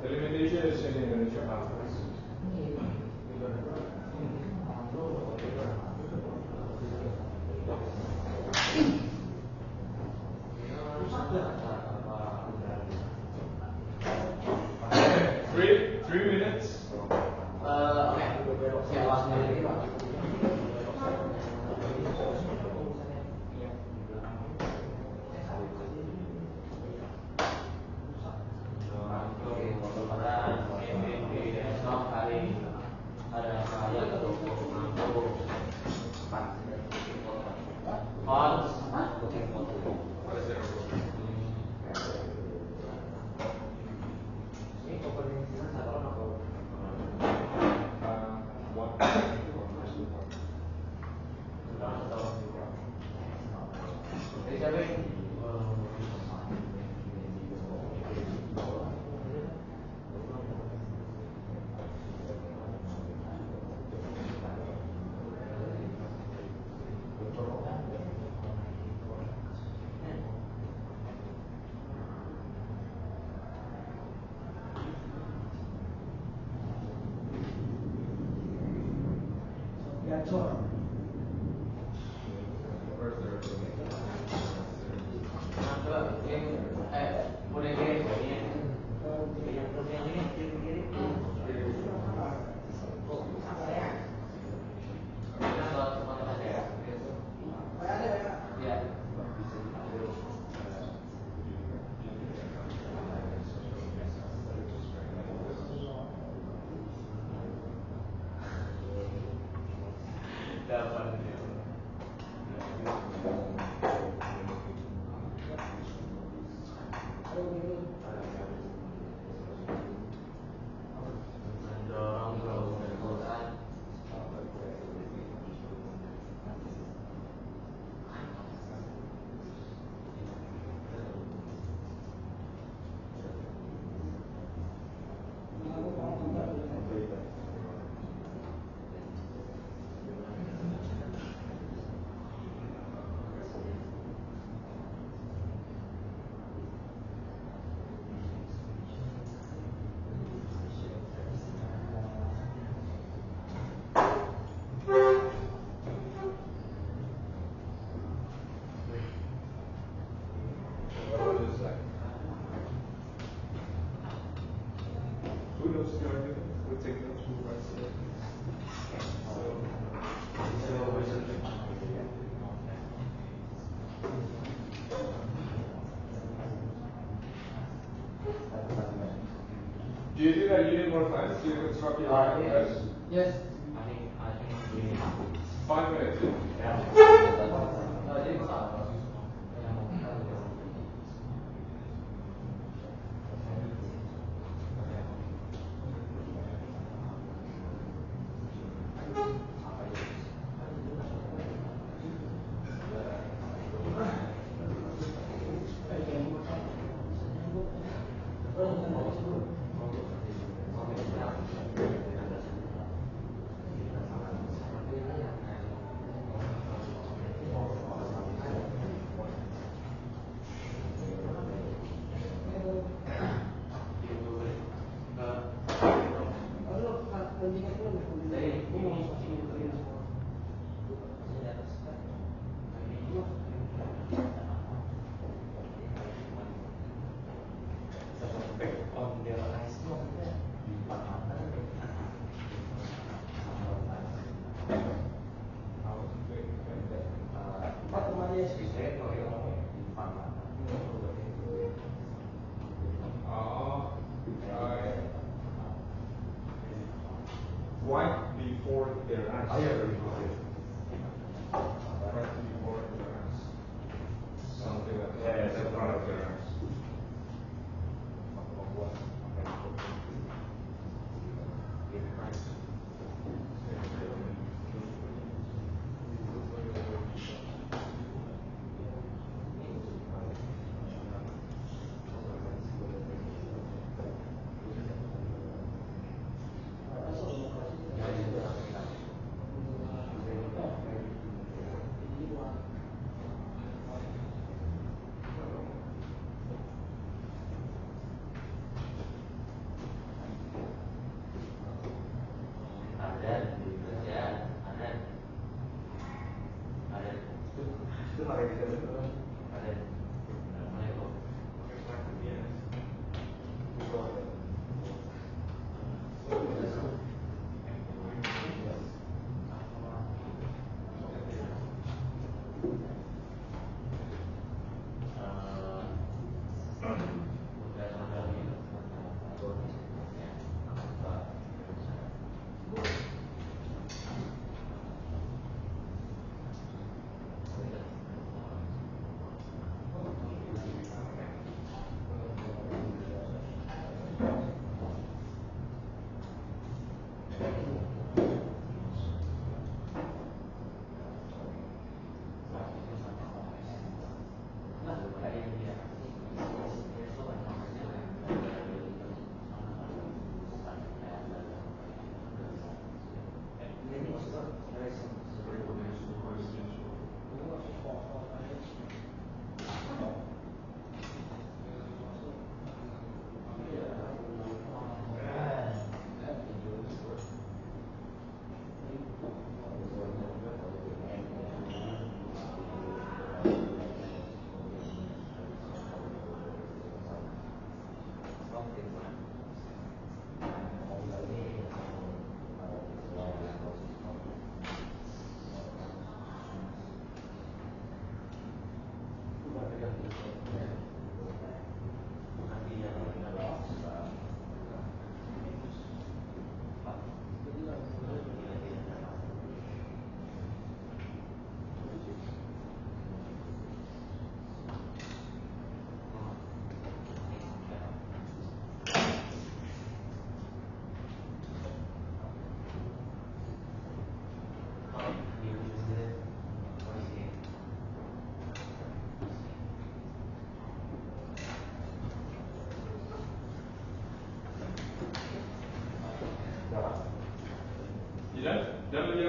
The limitation is in Indonesia conference. Three minutes. Do you think that you need more time to construct your guys? Yes. I think we need 5 minutes. Right before their eyes. Right before their eyes. Something that happens in front of their eyes.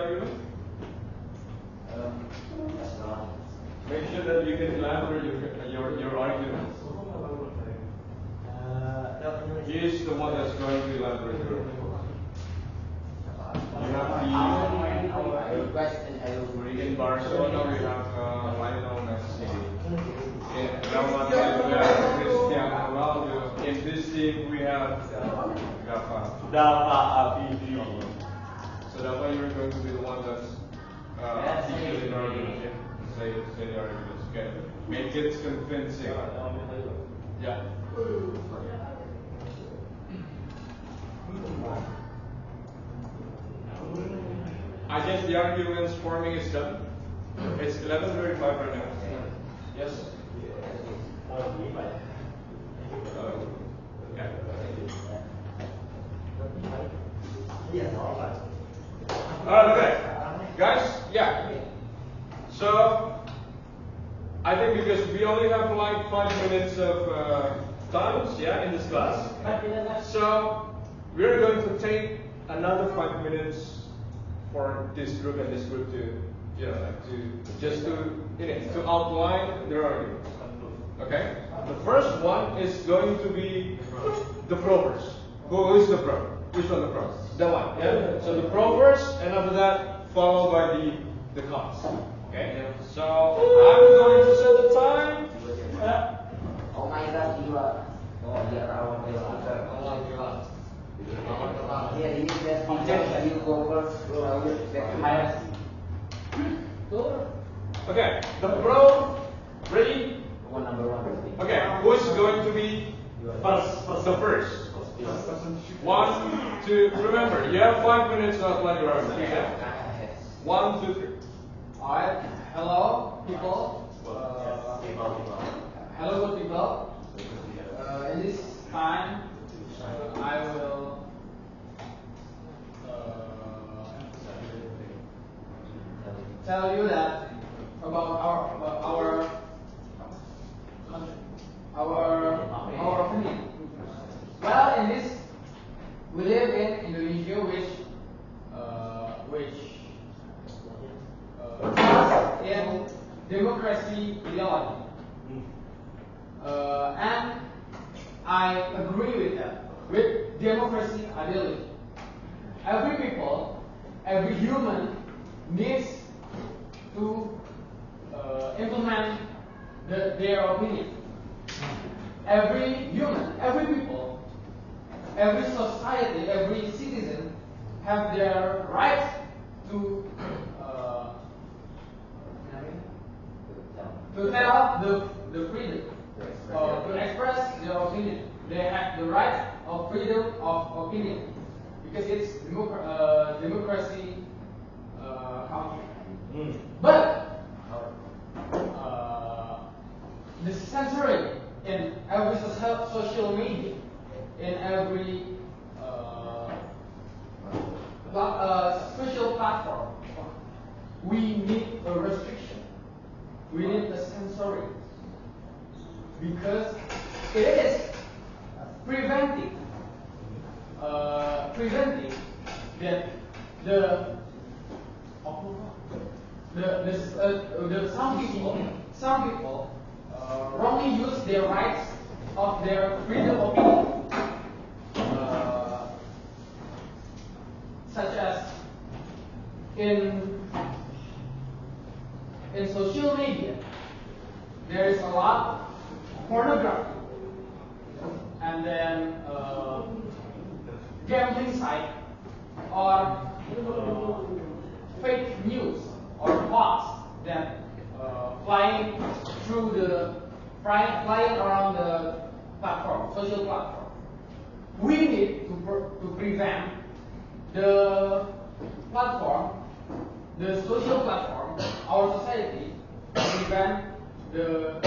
argument? Make sure that you can elaborate your arguments. He is the one that's going to elaborate your argument. You have in Barcelona we have Lionel Messi. In Real Madrid we have Cristiano Ronaldo. In this team we have Rafa. So that's why you're going to be the one that's teaching the argument. Say the arguments. Okay. Make it convincing. Yeah. I guess the arguments forming is done. It's 11:35 right now. Yes? Alright, okay. Guys, yeah. So, I think because we only have like 5 minutes of time, yeah, in this class. So, we're going to take another 5 minutes for this group and this group to, you know, to outline their arguments. Okay? The first one is going to be the pro first. Who is the pro? Which one the pro? That one. Yeah? So the pro first, and after that, followed by the cons. Okay? So I'm going to set the time. Oh my God, you are. Oh, yeah, yeah, you just and you go first. Okay, the pro, ready? Number one. Okay, who is going to be the first? 1, 2, remember, you have 5 minutes to apply your argument. Okay? 1, 2, 3. Alright, hello people. Hello good people. In this time, I will tell you that about our country, our opinion. Well, in this, we live in Indonesia, which in democracy ideology, and I agree with that. With democracy ideology, every people, every human needs to implement their opinion. Every human, every people, every society, every citizen have their right to tell the freedom to express their opinion. They have the right of freedom of opinion because it's democracy country. But the censoring in every social media, in every social platform, we need a restriction. We need a censoring because it is preventing that some people wrongly use their rights of their freedom of opinion, such as in social media, there is a lot of pornography, and then gambling site, or fake news or bots that flying around the platform, social platform. We need to prevent the platform, the social platform, our society, to prevent the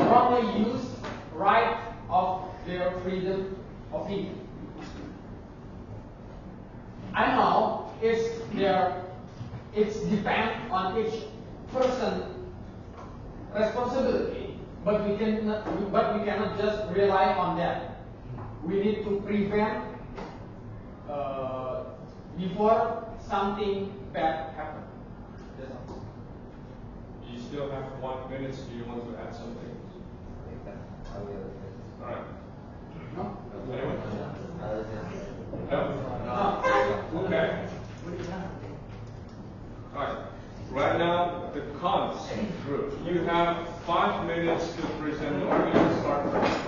wrongly used right of their freedom of opinion. I know it's depends on each person's responsibility, but we cannot just rely on that. We need to prevent before something bad happen. That's all. You still have 1 minute. Do you want to add something? I will. Alright. No? Anyone? No? No. Okay. Alright. Right now, the cons group. You have 5 minutes to present the argument. Start first.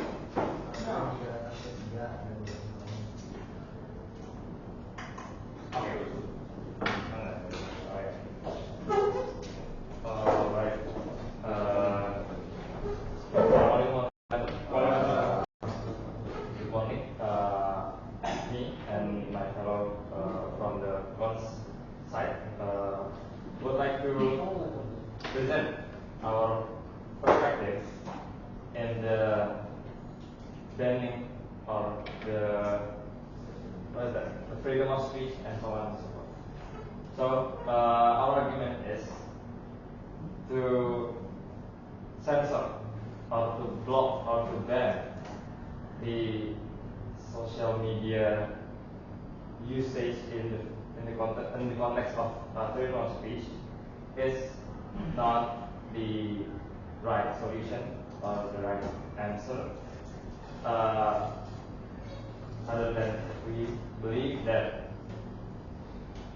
Alright. Good morning. Me and my fellow from the cons side would like to present our perspective in the banning or the freedom of speech and so on and so forth. So our argument is to censor or to block or to ban the social media usage in the context of freedom of speech is not the right solution or the right answer. Other than we believe that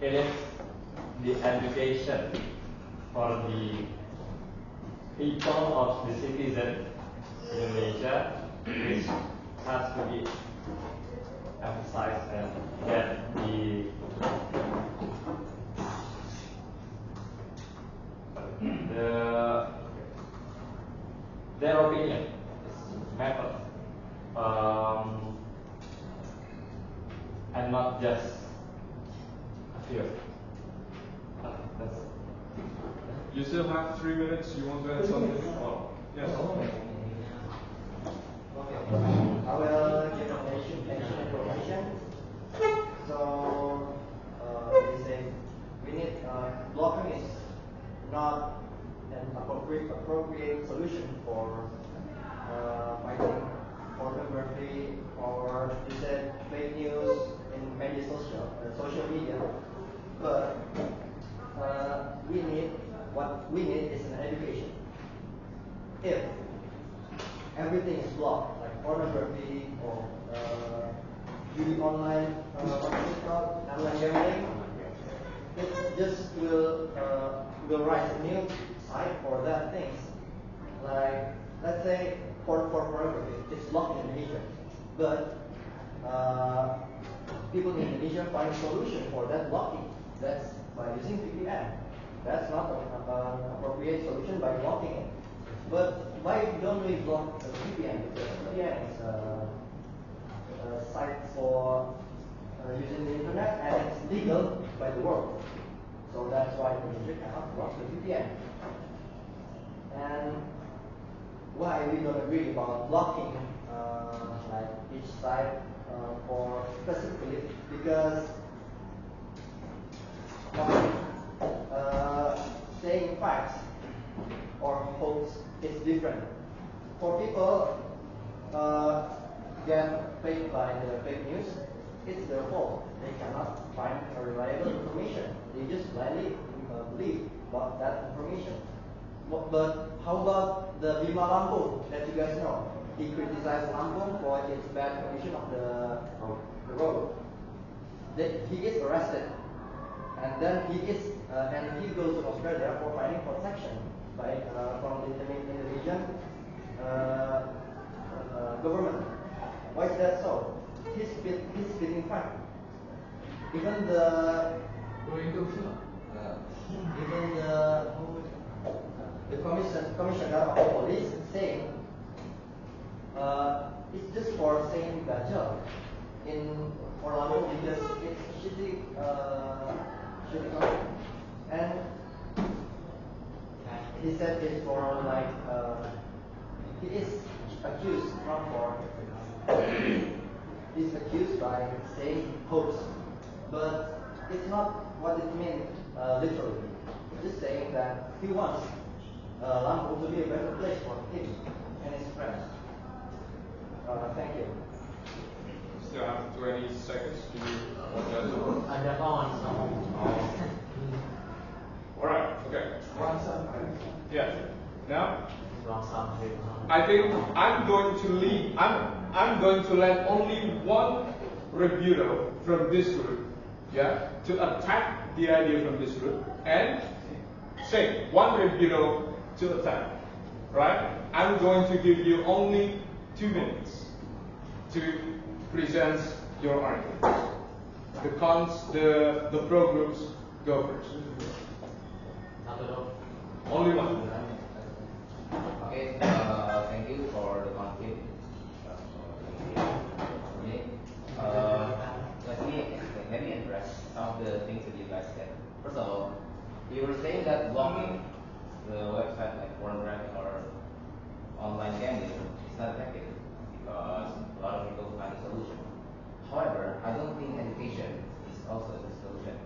it is the education for the people of the citizen in Indonesia which has to be emphasized and that their opinion is matter and not just a few. That's You still have 3 minutes. You want to add something? Oh, yes. Okay. I will give additional information. So, they say we need blocking is not an appropriate solution for fighting pornography or they said fake news in media social media. But what we need is an education. If everything is blocked, like pornography or online gambling, it just will rise a new side for that things. Like let's say for pornography, it's blocked in Indonesia, but people in Indonesia find a solution for that blocking. That's by using VPN. That's not an appropriate solution by blocking it. But why don't we block the VPN? Because VPN is a site for using the internet and it's legal by the world. So that's why Indonesia cannot block the VPN. And why we don't agree about blocking like each site for specifically because saying facts or hoax is different. For people get paid by the fake news, it's their fault. They cannot find a reliable information. They just blindly believe about that information. But how about the Bima Lampung that you guys know? He criticized Lampung for its bad condition of the road. He gets arrested, and then he goes to Australia for finding protection by from the Indonesian government. Why is that so? He's speaking fact. Even the commissioner of the police saying it's just for saying Dajjal in Orlando because it's shitty country. And he said it's for like he is accused not for he's accused by saying hoax, but it's not what it means literally. He's just saying that he wants Lampung to be a better place for him and his friends. Thank you. Still have 20 seconds. Do you want to add something? Ada kawan sama. Yeah. Now, I think I'm going to leave. I'm going to let only one rebuter from this group, yeah, to attack the idea from this group, and say one rebuter to attack, right? I'm going to give you only 2 minutes to present your argument. The pro groups go first. Only one. Okay, thank you for the conflict. Let me address some of the things that you guys said. First of all, you were saying that blocking the website like pornography or online gambling is not effective because a lot of people find a solution. However, I don't think education is also the solution.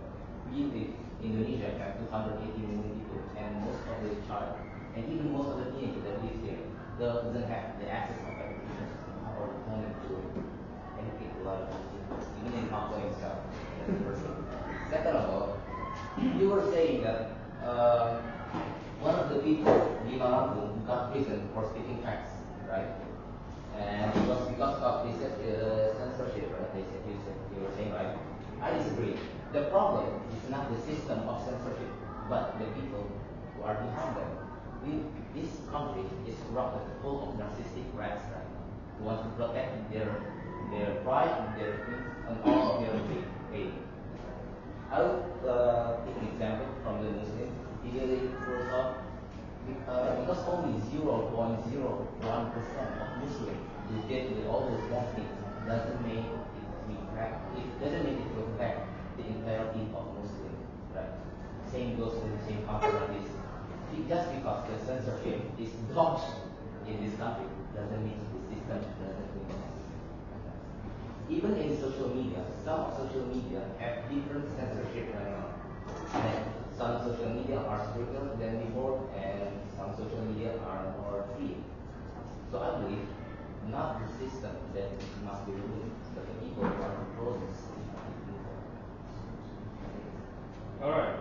We in Indonesia have 280 million people, and most of the child, and even most of the teenagers that live here, doesn't have the access of education or the moment to educate a lot of people, even in Hong Kong itself. That's the first thing. Second of all, you were saying that one of the people, Lima Lampung, got prison for speaking facts, right? And it was because of this censorship, right? You were saying, right? I disagree. The problem is not the system of censorship, but the people who are behind them. This country is corrupted, full of narcissistic rats right now, who want to protect their pride, their and all of their faith. I'll take an example from the Muslims. Ideally, first off, because only 0.01% of Muslims who get with all those wrong things doesn't make it reflect the entirety of Muslims, right? Same goes to the same country like this. Just because the censorship is dodged in this country doesn't mean the system doesn't work. Even in social media, some social media have different censorship right now. And some social media are stricter than before, and some social media are more free. So I believe not the system that must be removed, but the people who are in process. All right.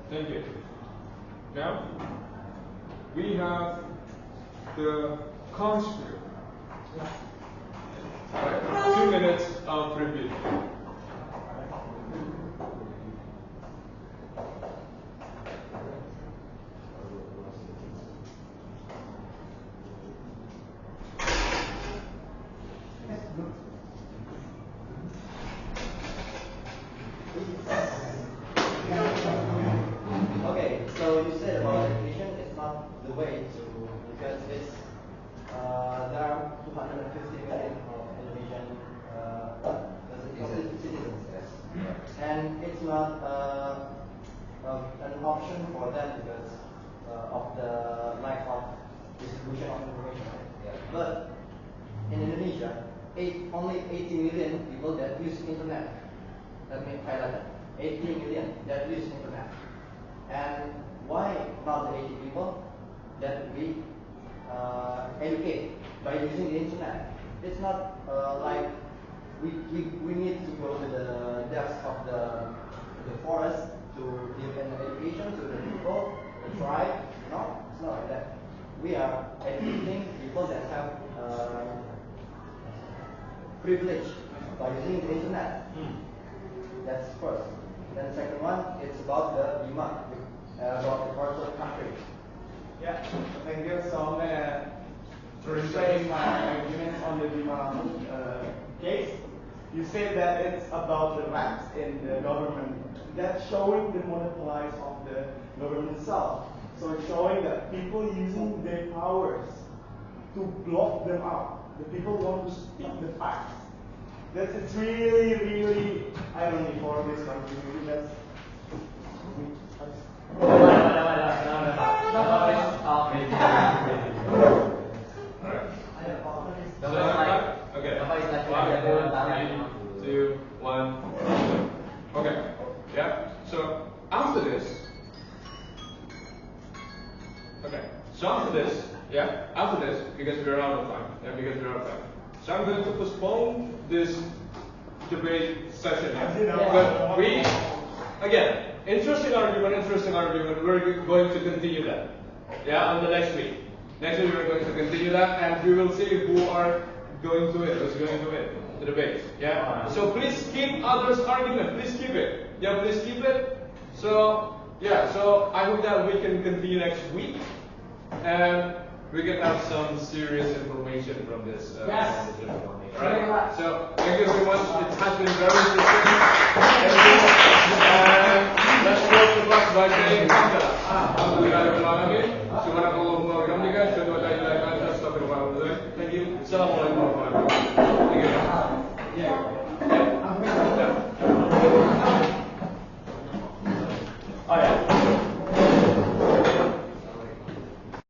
Thank you. Now, we have the cons group. Right. 2 minutes of review. Okay, so you said about education is not the way to because it's there are 250 million of Indonesian citizens, and it's not an option for them because of the lack of distribution of information. Yeah. But in Indonesia, only 80 million people that use internet. Let me highlight that. 80 million that use internet. And why not the 80 people that we educate by using the internet? It's not like we need to go to the depths of the forest to give an education to the people, the tribe. No, it's not like that. We are educating people that have privilege by using the internet. That's first. Then the second one, it's about the demand, about the parts of the country. Yeah, thank you. So I'm gonna reframe my arguments on the demand case. You said that it's about the rats in the government. That's showing the monopolize of the government itself. So it's showing that people using their powers to block them out. The people want to speak the facts. It's really, really irony for this country. That's Okay. 5, 4, 3, 2, 1. Okay. Yeah. So after this. Okay. So after this, because we're out of time. So I'm going to postpone this debate session. But we, again, interesting argument. We're going to continue that. Yeah, on the next week. Next week we're going to continue that, and we will see who are going to win, who's going to win the debate. Yeah. So please keep others' argument. Please keep it. Yeah, please keep it. So yeah. So I hope that we can continue next week, and we can have some serious information from this. Yes. From this morning. Very Right. much. So thank you very much. It has been very interesting. And let's close the class by saying Alhamdulillah. Alhamdulillah. Subhanallah wa bihamdika. Asyhadu an la ilaha illa anta astaghfiruka wa atubu ilaik. Thank you. Assalamualaikum.